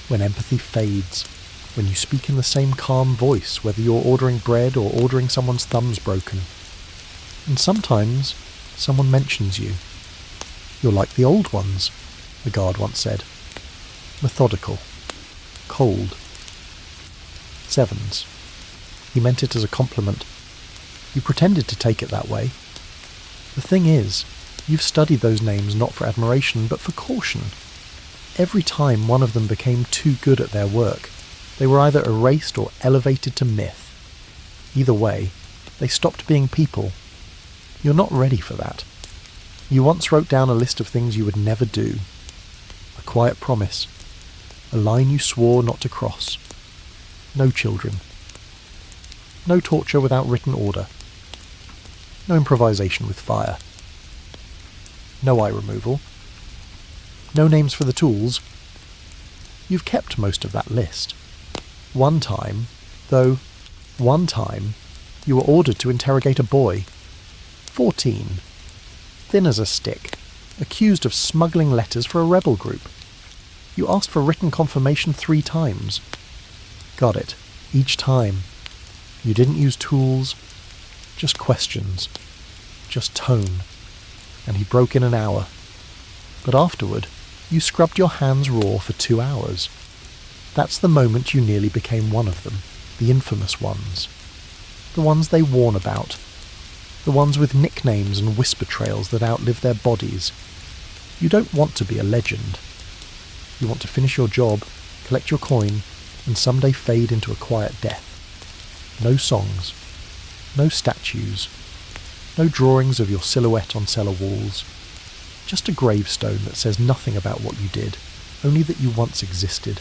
S1: when empathy fades, when you speak in the same calm voice, whether you're ordering bread or ordering someone's thumbs broken. And sometimes someone mentions you. You're like the old ones, the guard once said. Methodical. Cold. Sevens. He meant it as a compliment. You pretended to take it that way. The thing is, you've studied those names not for admiration, but for caution. Every time one of them became too good at their work, they were either erased or elevated to myth. Either way, they stopped being people. You're not ready for that. You once wrote down a list of things you would never do. A quiet promise. A line you swore not to cross. No children. No torture without written order. No improvisation with fire. No eye removal. No names for the tools. You've kept most of that list. One time, you were ordered to interrogate a boy. 14. Thin as a stick. Accused of smuggling letters for a rebel group. You asked for written confirmation 3 times. Got it. Each time. You didn't use tools, just questions, just tone. And he broke in an hour. But afterward, you scrubbed your hands raw for 2 hours. That's the moment you nearly became one of them, the infamous ones. The ones they warn about. The ones with nicknames and whisper trails that outlive their bodies. You don't want to be a legend. You want to finish your job, collect your coin, and someday fade into a quiet death. No songs. No statues. No drawings of your silhouette on cellar walls. Just a gravestone that says nothing about what you did, only that you once existed.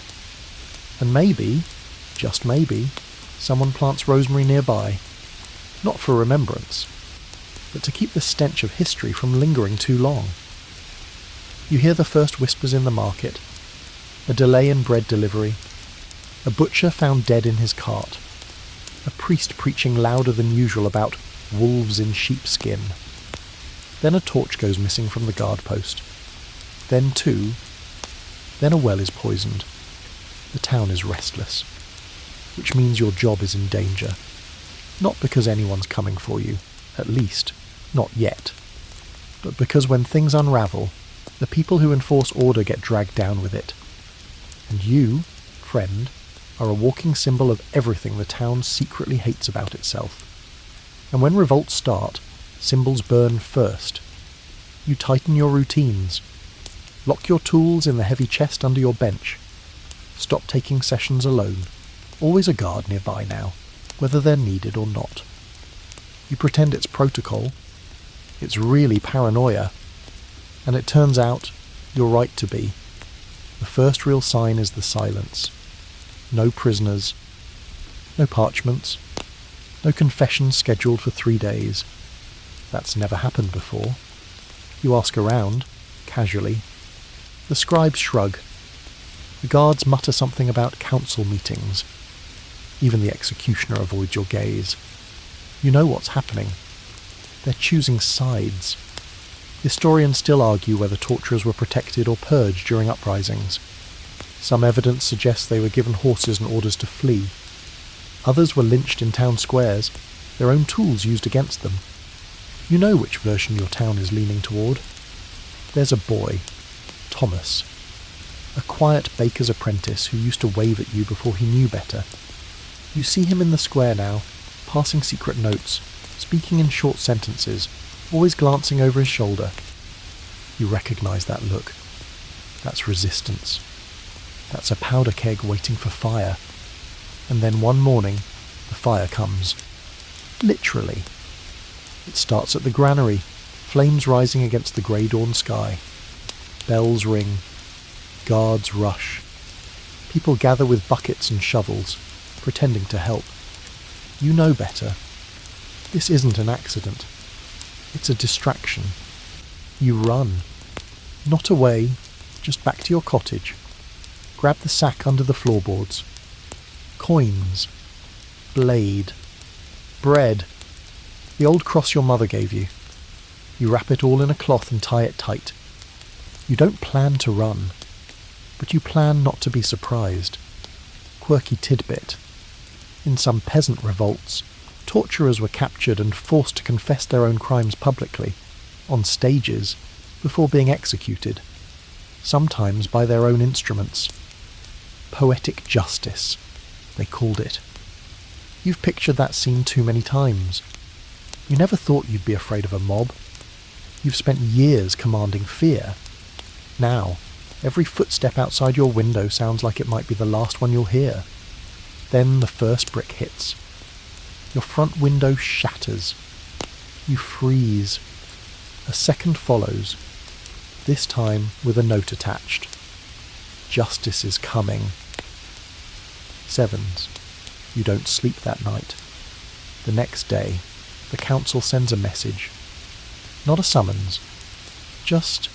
S1: And maybe, just maybe, someone plants rosemary nearby. Not for remembrance, but to keep the stench of history from lingering too long. You hear the first whispers in the market. A delay in bread delivery. A butcher found dead in his cart. A priest preaching louder than usual about wolves in sheepskin. Then a torch goes missing from the guard post. Then 2. Then a well is poisoned. The town is restless. Which means your job is in danger. Not because anyone's coming for you, at least, not yet. But because when things unravel, the people who enforce order get dragged down with it. And you, friend, are a walking symbol of everything the town secretly hates about itself. And when revolts start, symbols burn first. You tighten your routines. Lock your tools in the heavy chest under your bench. Stop taking sessions alone. Always a guard nearby now, whether they're needed or not. You pretend it's protocol. It's really paranoia. And it turns out you're right to be. The first real sign is the silence. No prisoners. No parchments. No confessions scheduled for 3 days. That's never happened before. You ask around, casually. The scribes shrug. The guards mutter something about council meetings. Even the executioner avoids your gaze. You know what's happening. They're choosing sides. Historians still argue whether torturers were protected or purged during uprisings. Some evidence suggests they were given horses and orders to flee. Others were lynched in town squares, their own tools used against them. You know which version your town is leaning toward. There's a boy, Thomas, a quiet baker's apprentice who used to wave at you before he knew better. You see him in the square now, passing secret notes, speaking in short sentences, always glancing over his shoulder. You recognise that look. That's resistance. That's a powder keg waiting for fire. And then one morning, the fire comes. Literally. It starts at the granary, flames rising against the grey dawn sky. Bells ring. Guards rush. People gather with buckets and shovels, pretending to help. You know better. This isn't an accident. It's a distraction. You run. Not away, just back to your cottage. Grab the sack under the floorboards. Coins. Blade. Bread. The old cross your mother gave you. You wrap it all in a cloth and tie it tight. You don't plan to run, but you plan not to be surprised. Quirky tidbit. In some peasant revolts, torturers were captured and forced to confess their own crimes publicly, on stages, before being executed, sometimes by their own instruments. Poetic justice, they called it. You've pictured that scene too many times. You never thought you'd be afraid of a mob. You've spent years commanding fear. Now, every footstep outside your window sounds like it might be the last one you'll hear. Then the first brick hits. Your front window shatters. You freeze. A second follows, this time with a note attached. Justice is coming. Sevens. You don't sleep that night. The next day, the council sends a message. Not a summons, just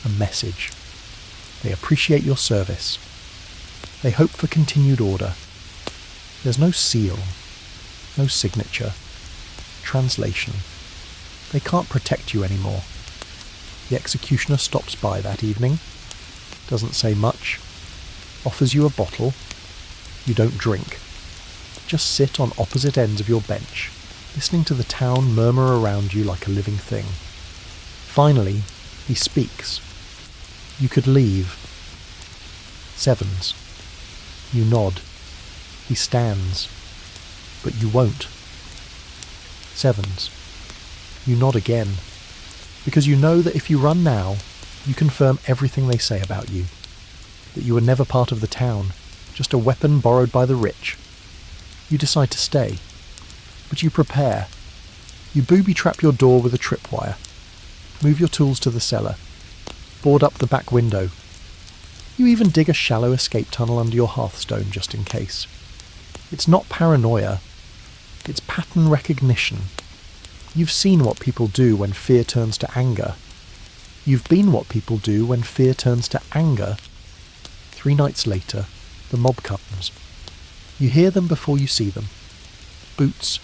S1: a message. They appreciate your service. They hope for continued order. There's no seal, no signature, translation. They can't protect you anymore. The executioner stops by that evening, doesn't say much, offers you a bottle. You don't drink. Just sit on opposite ends of your bench, listening to the town murmur around you like a living thing. Finally, he speaks. You could leave. Sevens. You nod. He stands. But you won't. Sevens. You nod again. Because you know that if you run now, you confirm everything they say about you. That you were never part of the town, just a weapon borrowed by the rich. You decide to stay. But you prepare. You booby-trap your door with a tripwire. Move your tools to the cellar. Board up the back window. You even dig a shallow escape tunnel under your hearthstone just in case. It's not paranoia. It's pattern recognition. You've seen what people do when fear turns to anger. You've been what people do when fear turns to anger. 3 nights later, the mob comes. You hear them before you see them. Boots.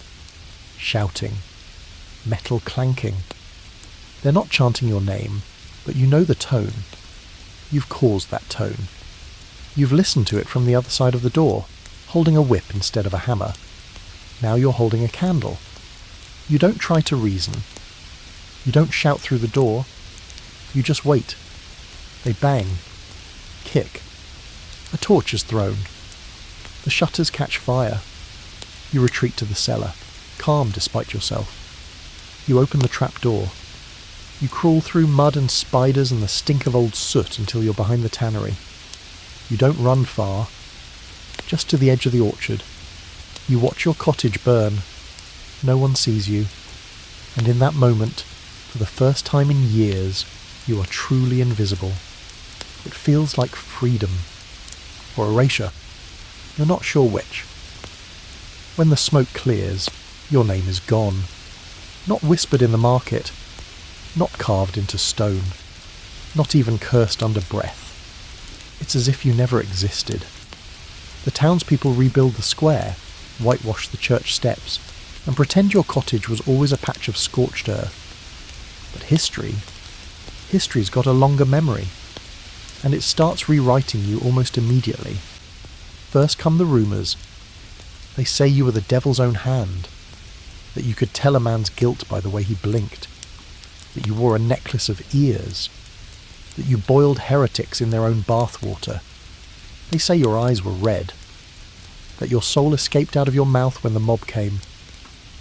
S1: Shouting. Metal clanking. They're not chanting your name, but you know the tone. You've caused that tone. You've listened to it from the other side of the door, holding a whip instead of a hammer. Now you're holding a candle. You don't try to reason. You don't shout through the door. You just wait. They bang. Kick. A torch is thrown. The shutters catch fire. You retreat to the cellar, calm despite yourself. You open the trap door. You crawl through mud and spiders and the stink of old soot until you're behind the tannery. You don't run far, just to the edge of the orchard. You watch your cottage burn. No one sees you. And in that moment, for the first time in years, you are truly invisible. It feels like freedom. Or erasure. You're not sure which. When the smoke clears, your name is gone. Not whispered in the market. Not carved into stone. Not even cursed under breath. It's as if you never existed. The townspeople rebuild the square, whitewash the church steps, and pretend your cottage was always a patch of scorched earth. But history's got a longer memory. and it starts rewriting you almost immediately. First come the rumours. They say you were the devil's own hand, that you could tell a man's guilt by the way he blinked, that you wore a necklace of ears, that you boiled heretics in their own bathwater. They say your eyes were red, that your soul escaped out of your mouth when the mob came,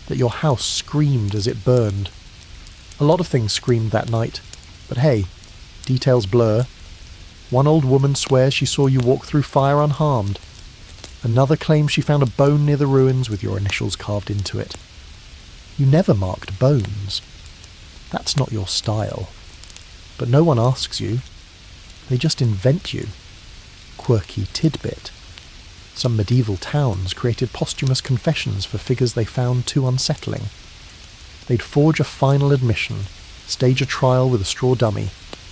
S1: that your house screamed as it burned. A lot of things screamed that night, but hey, details blur. One old woman swears she saw you walk through fire unharmed. Another claims she found a bone near the ruins with your initials carved into it. You never marked bones. That's not your style. But no one asks you. They just invent you. Quirky tidbit. Some medieval towns created posthumous confessions for figures they found too unsettling. They'd forge a final admission, stage a trial with a straw dummy,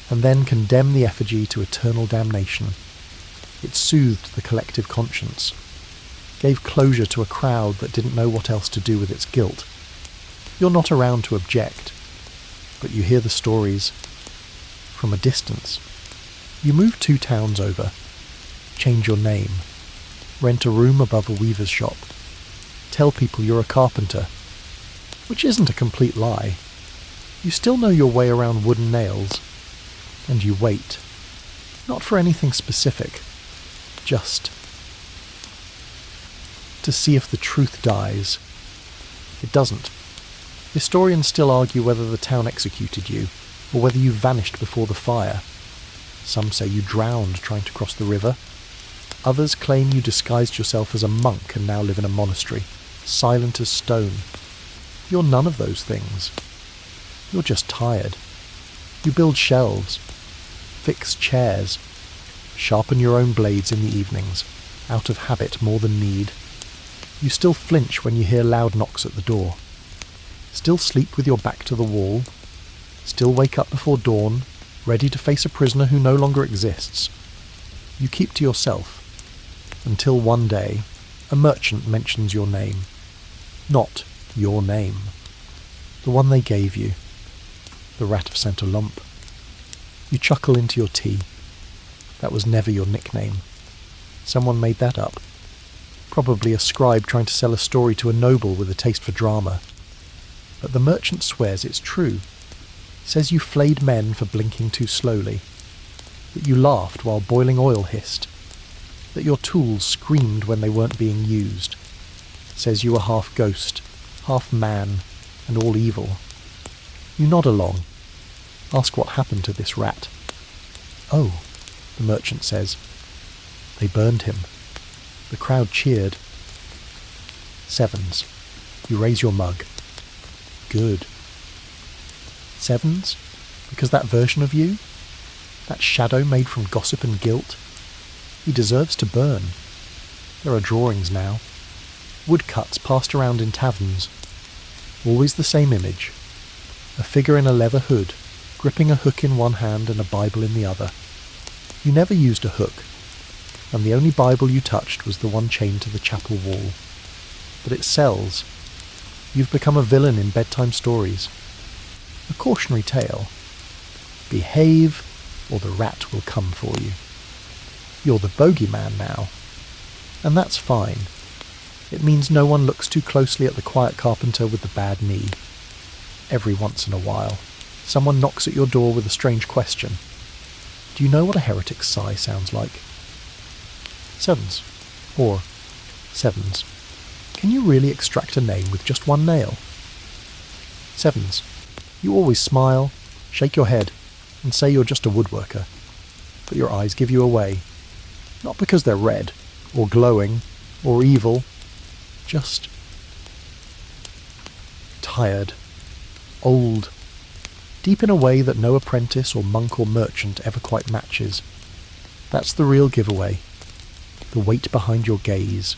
S1: and then condemn the effigy to eternal damnation. It soothed the collective conscience, gave closure to a crowd that didn't know what else to do with its guilt. You're not around to object, but you hear the stories from a distance. You move 2 towns over, change your name, rent a room above a weaver's shop, tell people you're a carpenter, which isn't a complete lie. You still know your way around wooden nails, and you wait, not for anything specific, just to see if the truth dies. It doesn't. Historians still argue whether the town executed you, or whether you vanished before the fire. Some say you drowned trying to cross the river. Others claim you disguised yourself as a monk and now live in a monastery, silent as stone. You're none of those things. You're just tired. You build shelves, fix chairs, sharpen your own blades in the evenings, out of habit more than need. You still flinch when you hear loud knocks at the door. Still sleep with your back to the wall. Still wake up before dawn, ready to face a prisoner who no longer exists. You keep to yourself, until one day a merchant mentions your name. Not your name. The one they gave you. The Rat of St. Olympe. You chuckle into your tea. That was never your nickname. Someone made that up. Probably a scribe trying to sell a story to a noble with a taste for drama. But the merchant swears it's true. Says you flayed men for blinking too slowly. That you laughed while boiling oil hissed. That your tools screamed when they weren't being used. Says you were half ghost, half man, and all evil. You nod along. Ask what happened to this rat. Oh, the merchant says. They burned him. The crowd cheered. Sevens. You raise your mug. Good. Sevens? Because that version of you? That shadow made from gossip and guilt? He deserves to burn. There are drawings now. Woodcuts passed around in taverns. Always the same image. A figure in a leather hood, gripping a hook in one hand and a Bible in the other. You never used a hook, and the only Bible you touched was the one chained to the chapel wall. But it sells. You've become a villain in bedtime stories. A cautionary tale. Behave, or the rat will come for you. You're the bogeyman now. And that's fine. It means no one looks too closely at the quiet carpenter with the bad knee. Every once in a while, someone knocks at your door with a strange question. Do you know what a heretic's sigh sounds like? Sevens. Or sevens. Can you really extract a name with just one nail? Sevens. You always smile, shake your head, and say you're just a woodworker. But your eyes give you away. Not because they're red, or glowing, or evil. Just tired. Old. Deep in a way that no apprentice or monk or merchant ever quite matches. That's the real giveaway. The weight behind your gaze.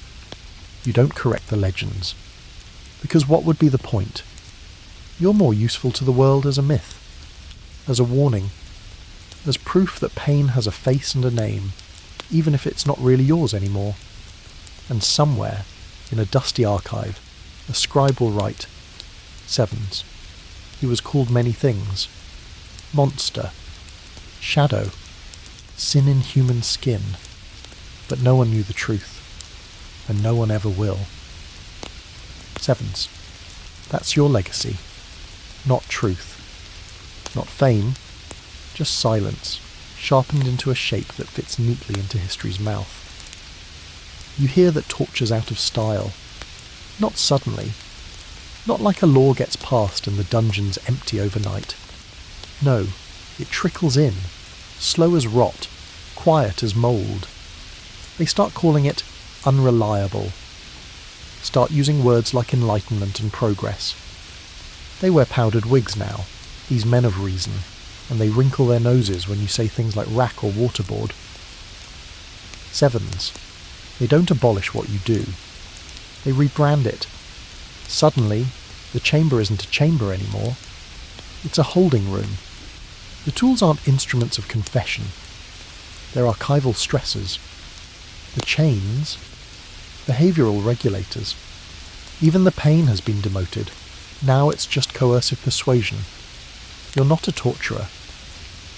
S1: You don't correct the legends. Because what would be the point? You're more useful to the world as a myth. As a warning. As proof that pain has a face and a name, even if it's not really yours anymore. And somewhere, in a dusty archive, a scribe will write, Sevens. He was called many things. Monster. Shadow. sin in human skin, but no one knew the truth, and no one ever will. 7s. That's your legacy. Not truth. Not fame, just silence, sharpened into a shape that fits neatly into history's mouth. You hear that torture's out of style. Not suddenly. Not like a law gets passed and the dungeons empty overnight. No, it trickles in, slow as rot, quiet as mould. They start calling it unreliable. Start using words like enlightenment and progress. They wear powdered wigs now, these men of reason, and they wrinkle their noses when you say things like rack or waterboard. 7s. They don't abolish what you do. They rebrand it. Suddenly, the chamber isn't a chamber anymore. It's a holding room. The tools aren't instruments of confession. They're archival stressors. The chains, behavioural regulators. Even the pain has been demoted. Now it's just coercive persuasion. You're not a torturer.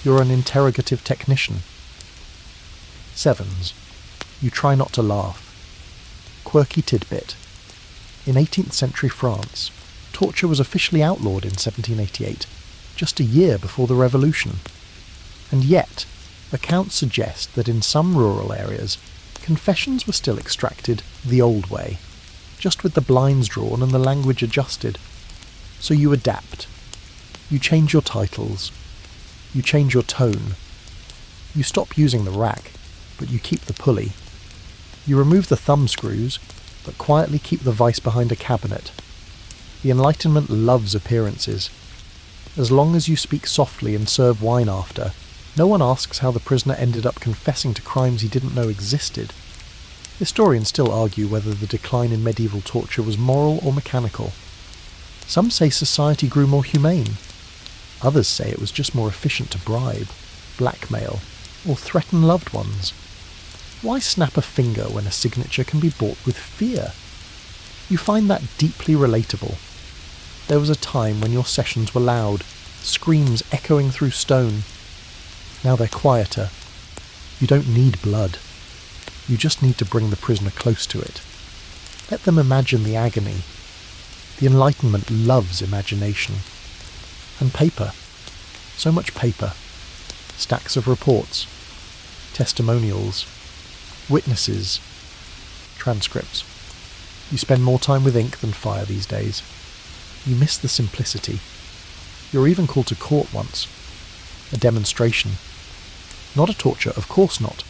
S1: You're an interrogative technician. 7s. You try not to laugh. Quirky tidbit. In 18th century France, torture was officially outlawed in 1788, just a year before the Revolution. And yet, accounts suggest that in some rural areas, confessions were still extracted the old way, just with the blinds drawn and the language adjusted. So you adapt. You change your titles. You change your tone. You stop using the rack, but you keep the pulley. You remove the thumb screws, but quietly keep the vice behind a cabinet. The Enlightenment loves appearances. As long as you speak softly and serve wine after, no one asks how the prisoner ended up confessing to crimes he didn't know existed. Historians still argue whether the decline in medieval torture was moral or mechanical. Some say society grew more humane. Others say it was just more efficient to bribe, blackmail, or threaten loved ones. Why snap a finger when a signature can be bought with fear? You find that deeply relatable. There was a time when your sessions were loud, screams echoing through stone. Now they're quieter. You don't need blood. You just need to bring the prisoner close to it. Let them imagine the agony. The Enlightenment loves imagination. And paper. So much paper. Stacks of reports. Testimonials. Witnesses. Transcripts. You spend more time with ink than fire these days. You miss the simplicity. You're even called to court once. A demonstration. Not a torture, of course not,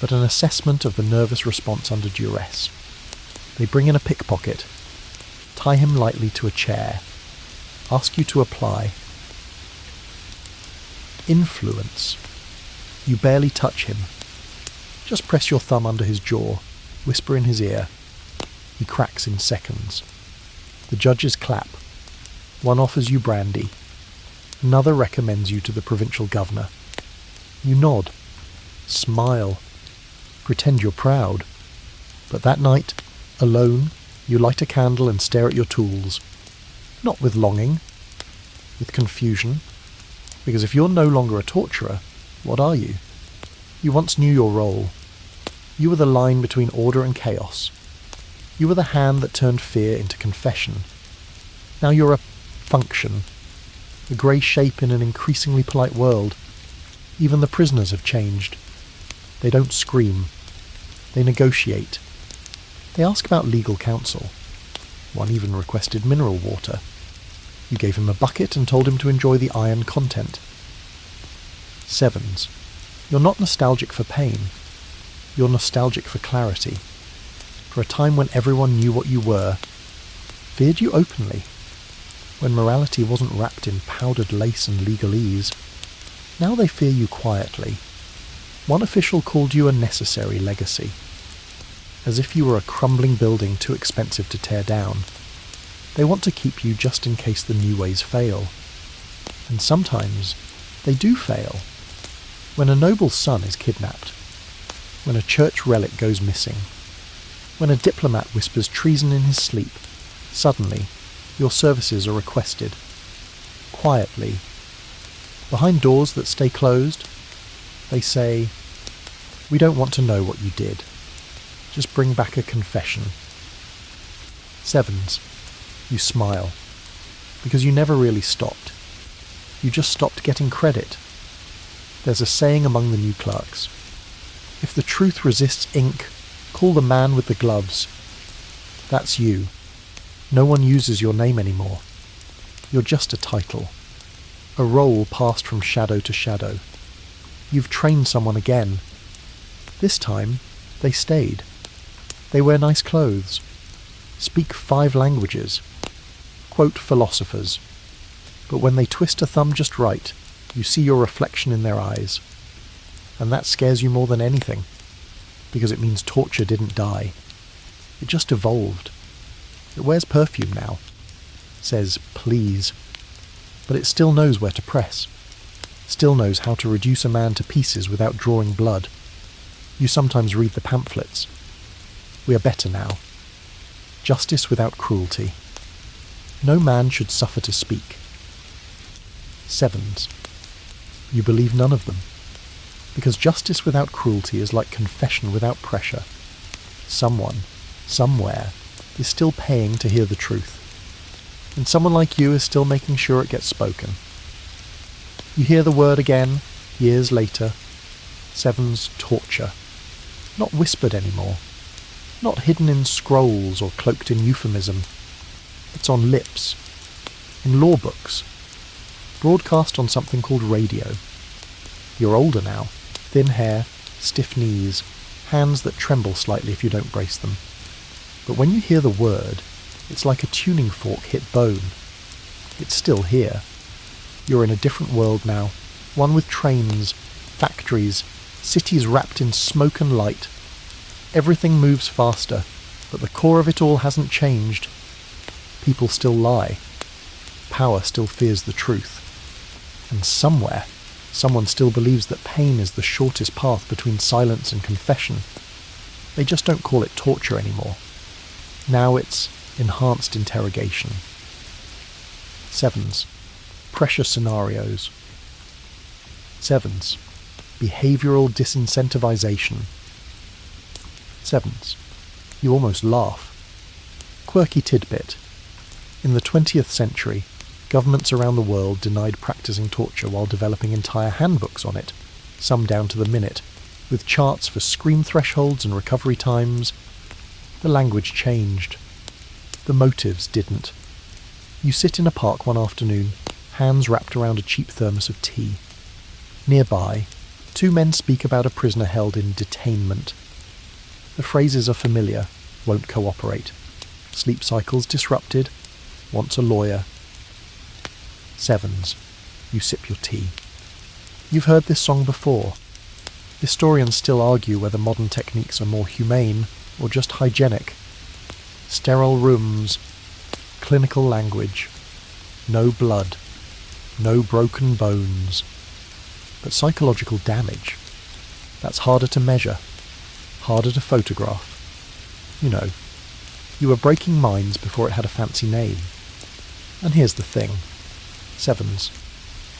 S1: but an assessment of the nervous response under duress. They bring in a pickpocket, tie him lightly to a chair, ask you to apply. Influence. You barely touch him. Just press your thumb under his jaw, whisper in his ear. He cracks in seconds. The judges clap. One offers you brandy. Another recommends you to the provincial governor. You nod. Smile. Pretend you're proud. But that night, alone, you light a candle and stare at your tools. Not with longing. With confusion. Because if you're no longer a torturer, what are you? You once knew your role. You were the line between order and chaos. You were the hand that turned fear into confession. Now you're a function, a grey shape in an increasingly polite world. Even the prisoners have changed. They don't scream. They negotiate. They ask about legal counsel. One even requested mineral water. You gave him a bucket and told him to enjoy the iron content. 7s. You're not nostalgic for pain. You're nostalgic for clarity. For a time when everyone knew what you were, feared you openly, when morality wasn't wrapped in powdered lace and legalese. Now they fear you quietly. One official called you a necessary legacy, as if you were a crumbling building too expensive to tear down. They want to keep you just in case the new ways fail. And sometimes they do fail. When a noble's son is kidnapped, when a church relic goes missing, when a diplomat whispers treason in his sleep, suddenly your services are requested. Quietly. Behind doors that stay closed, They say, "We don't want to know what you did. Just bring back a confession." Sevens, you smile, because you never really stopped. You just stopped getting credit. There's a saying among the new clerks: if the truth resists ink, call the man with the gloves. That's you. No one uses your name anymore. You're just a title. A role passed from shadow to shadow. You've trained someone again. This time, they stayed. They wear nice clothes, speak 5 languages, quote philosophers. But when they twist a thumb just right, you see your reflection in their eyes. And that scares you more than anything, because it means torture didn't die. It just evolved. It wears perfume now, says please, but it still knows where to press, still knows how to reduce a man to pieces without drawing blood. You sometimes read the pamphlets. We are better now. Justice without cruelty. No man should suffer to speak. Sevens, you believe none of them, because justice without cruelty is like confession without pressure. Someone, somewhere, is still paying to hear the truth, and someone like you is still making sure it gets spoken. You hear the word again, years later. Sevens, torture. Not whispered anymore, not hidden in scrolls or cloaked in euphemism. It's on lips, in law books, broadcast on something called radio. You're older now, thin hair, stiff knees, hands that tremble slightly if you don't brace them. But when you hear the word, it's like a tuning fork hit bone. It's still here. You're in a different world now, one with trains, factories, cities wrapped in smoke and light. Everything moves faster, but the core of it all hasn't changed. People still lie. Power still fears the truth. And somewhere, someone still believes that pain is the shortest path between silence and confession. They just don't call it torture anymore. Now it's enhanced interrogation. Sevens, pressure scenarios. Sevens, behavioural disincentivization. Sevens, you almost laugh. Quirky tidbit. In the 20th century, governments around the world denied practising torture while developing entire handbooks on it, some down to the minute, with charts for scream thresholds and recovery times. The language changed. The motives didn't. You sit in a park one afternoon, hands wrapped around a cheap thermos of tea. Nearby, 2 men speak about a prisoner held in detainment. The phrases are familiar, won't cooperate. Sleep cycles disrupted, wants a lawyer. Sevens, you sip your tea. You've heard this song before. Historians still argue whether modern techniques are more humane or just hygienic. Sterile rooms, clinical language, no blood, no broken bones. But psychological damage, that's harder to measure, harder to photograph. You know, you were breaking minds before it had a fancy name. And here's the thing. Sevens,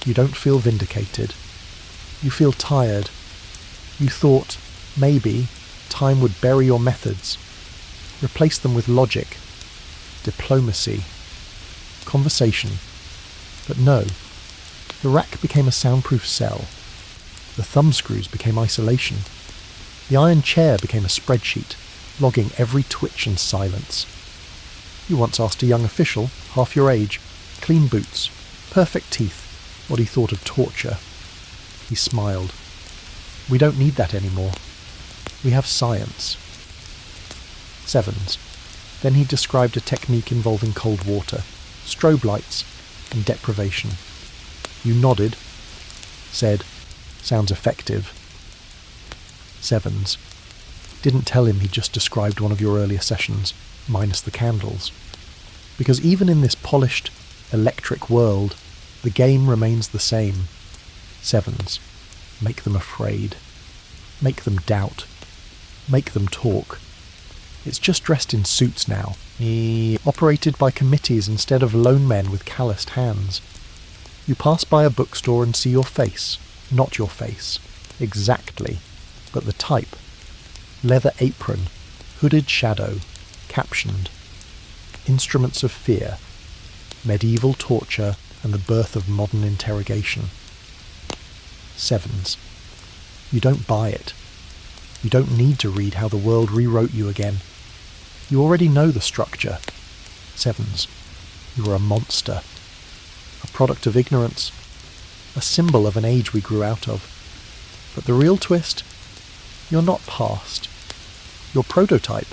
S1: you don't feel vindicated. You feel tired. You thought, maybe, time would bury your methods, replace them with logic, diplomacy, conversation. But no, the rack became a soundproof cell. The thumbscrews became isolation. The iron chair became a spreadsheet, logging every twitch and silence. You once asked a young official, half your age, clean boots, perfect teeth, what he thought of torture. He smiled. We don't need that anymore. We have science. Sevens. Then he described a technique involving cold water, strobe lights, and deprivation. You nodded, said, sounds effective. Sevens. Didn't tell him he just described one of your earlier sessions, minus the candles. Because even in this polished, electric world, the game remains the same. Sevens. Make them afraid. Make them doubt. Make them talk. It's just dressed in suits now, operated by committees instead of lone men with calloused hands. You pass by a bookstore and see your face, not your face. Exactly, but the type. Leather apron, hooded shadow, captioned, Instruments of Fear, Medieval Torture and the Birth of Modern Interrogation. 7s. You don't buy it. You don't need to read how the world rewrote you again. You already know the structure. 7s. You are a monster. A product of ignorance. A symbol of an age we grew out of. But the real twist? You're not past. You're prototype.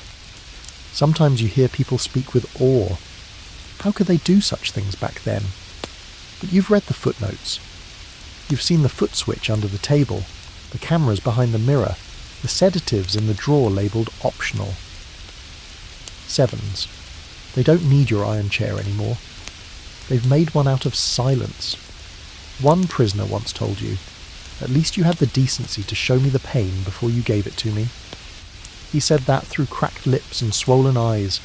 S1: Sometimes you hear people speak with awe. How could they do such things back then? But you've read the footnotes. You've seen the foot switch under the table, the cameras behind the mirror, the sedatives in the drawer labelled optional. 7s. They don't need your iron chair anymore. They've made one out of silence. One prisoner once told you, "At least you had the decency to show me the pain before you gave it to me." He said that through cracked lips and swollen eyes,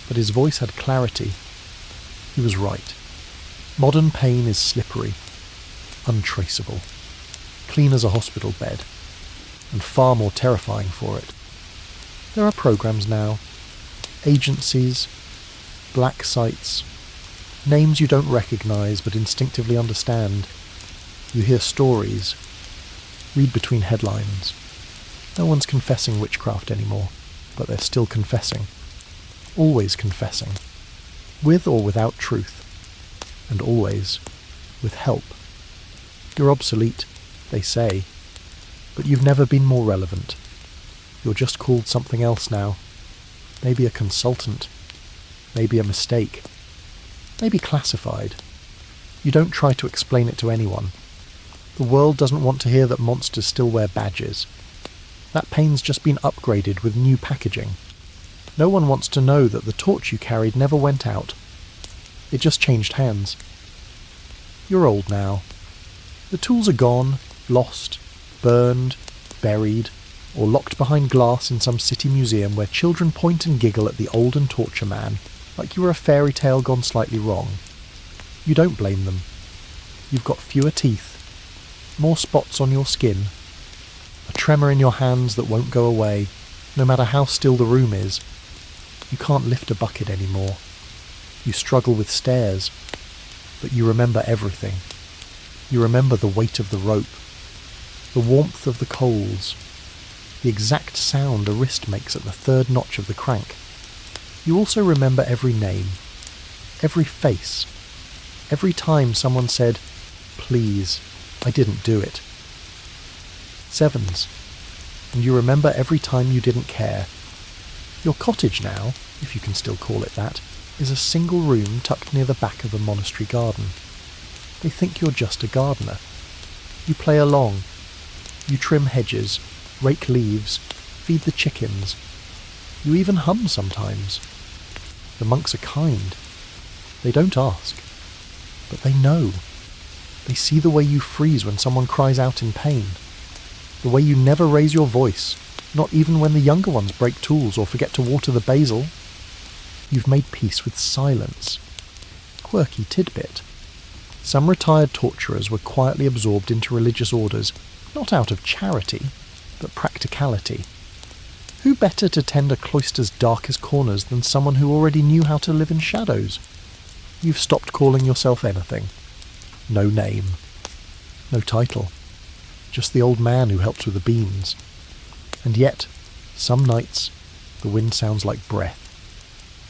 S1: but his voice had clarity. He was right. Modern pain is slippery, untraceable, clean as a hospital bed, and far more terrifying for it. There are programs now, agencies, black sites, names you don't recognise but instinctively understand. You hear stories, read between headlines. No one's confessing witchcraft anymore, but they're still confessing. Always confessing. With or without truth. And always with help. You're obsolete, they say, but you've never been more relevant. You're just called something else now. Maybe a consultant. Maybe a mistake. Maybe classified. You don't try to explain it to anyone. The world doesn't want to hear that monsters still wear badges. That pain's just been upgraded with new packaging. No one wants to know that the torch you carried never went out. It just changed hands. You're old now. The tools are gone, lost, burned, buried, or locked behind glass in some city museum where children point and giggle at the olden torture man, like you were a fairy tale gone slightly wrong. You don't blame them. You've got fewer teeth, more spots on your skin, a tremor in your hands that won't go away, no matter how still the room is. You can't lift a bucket anymore. You struggle with stairs, but you remember everything. You remember the weight of the rope, the warmth of the coals, the exact sound a wrist makes at the third notch of the crank. You also remember every name, every face, every time someone said, "Please, I didn't do it." 7s. And you remember every time you didn't care. Your cottage now, if you can still call it that, is a single room tucked near the back of a monastery garden. They think you're just a gardener. You play along. You trim hedges, rake leaves, feed the chickens. You even hum sometimes. The monks are kind. They don't ask. But they know. They see the way you freeze when someone cries out in pain. The way you never raise your voice, not even when the younger ones break tools or forget to water the basil. You've made peace with silence. Quirky tidbit. Some retired torturers were quietly absorbed into religious orders, not out of charity, but practicality. Who better to tend a cloister's darkest corners than someone who already knew how to live in shadows? You've stopped calling yourself anything. No name. No title. Just the old man who helps with the beans. And yet, some nights, the wind sounds like breath.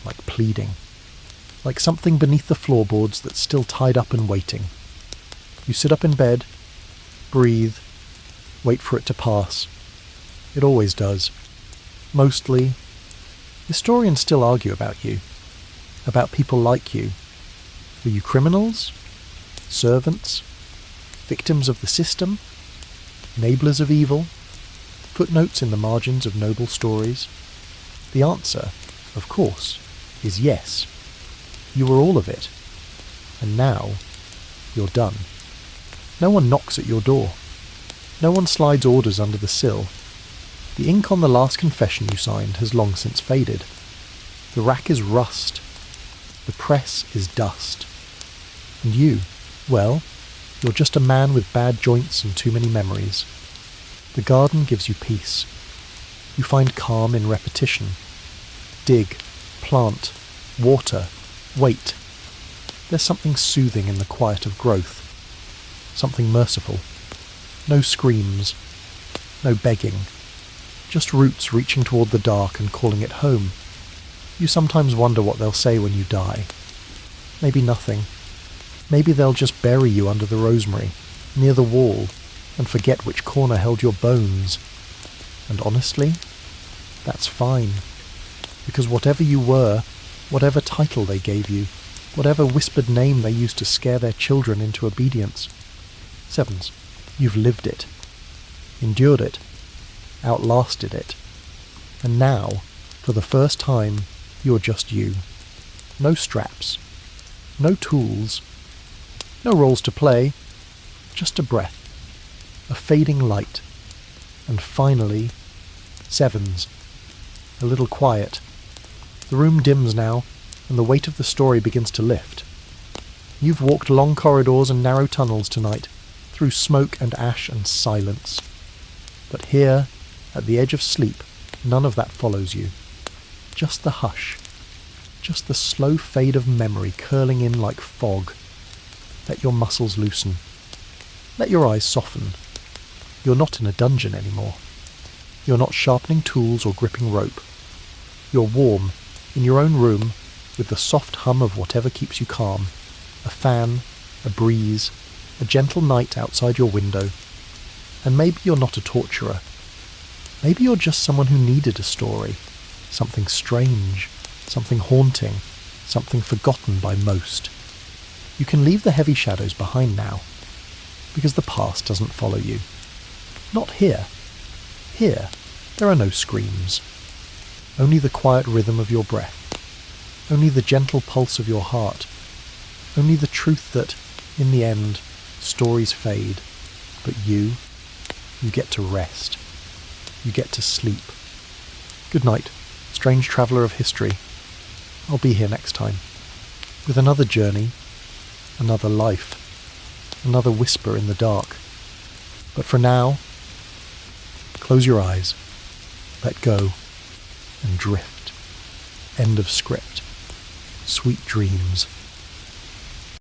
S1: Like pleading. Like something beneath the floorboards that's still tied up and waiting. You sit up in bed, breathe, wait for it to pass. It always does. Mostly. Historians still argue about you. About people like you. Were you criminals? Servants? Victims of the system? Enablers of evil? Footnotes in the margins of noble stories? The answer, of course, is yes. You were all of it. And now, you're done. No one knocks at your door. No one slides orders under the sill. The ink on the last confession you signed has long since faded. The rack is rust. The press is dust. And you, well, you're just a man with bad joints and too many memories. The garden gives you peace. You find calm in repetition. Dig, plant, water, wait. There's something soothing in the quiet of growth. Something merciful. No screams. No begging. Just roots reaching toward the dark and calling it home. You sometimes wonder what they'll say when you die. Maybe nothing. Maybe they'll just bury you under the rosemary, near the wall, and forget which corner held your bones. And honestly, that's fine. Because whatever you were, whatever title they gave you, whatever whispered name they used to scare their children into obedience, Sevens, you've lived it, endured it, outlasted it, and now, for the first time, you're just you. No straps, no tools, no roles to play, just a breath, a fading light, and finally, Sevens, a little quiet. The room dims now, and the weight of the story begins to lift. You've walked long corridors and narrow tunnels tonight, through smoke and ash and silence. But here, at the edge of sleep, none of that follows you. Just the hush. Just the slow fade of memory curling in like fog. Let your muscles loosen. Let your eyes soften. You're not in a dungeon anymore. You're not sharpening tools or gripping rope. You're warm, in your own room, with the soft hum of whatever keeps you calm. A fan, a breeze, a gentle night outside your window. And maybe you're not a torturer. Maybe you're just someone who needed a story. Something strange, something haunting, something forgotten by most. You can leave the heavy shadows behind now, because the past doesn't follow you. Not here. Here, there are no screams. Only the quiet rhythm of your breath. Only the gentle pulse of your heart. Only the truth that, in the end, stories fade, but you get to rest. You get to sleep. Good night, strange traveller of history. I'll be here next time, with another journey, another life, another whisper in the dark. But for now, close your eyes, let go, and drift. End of script. Sweet dreams.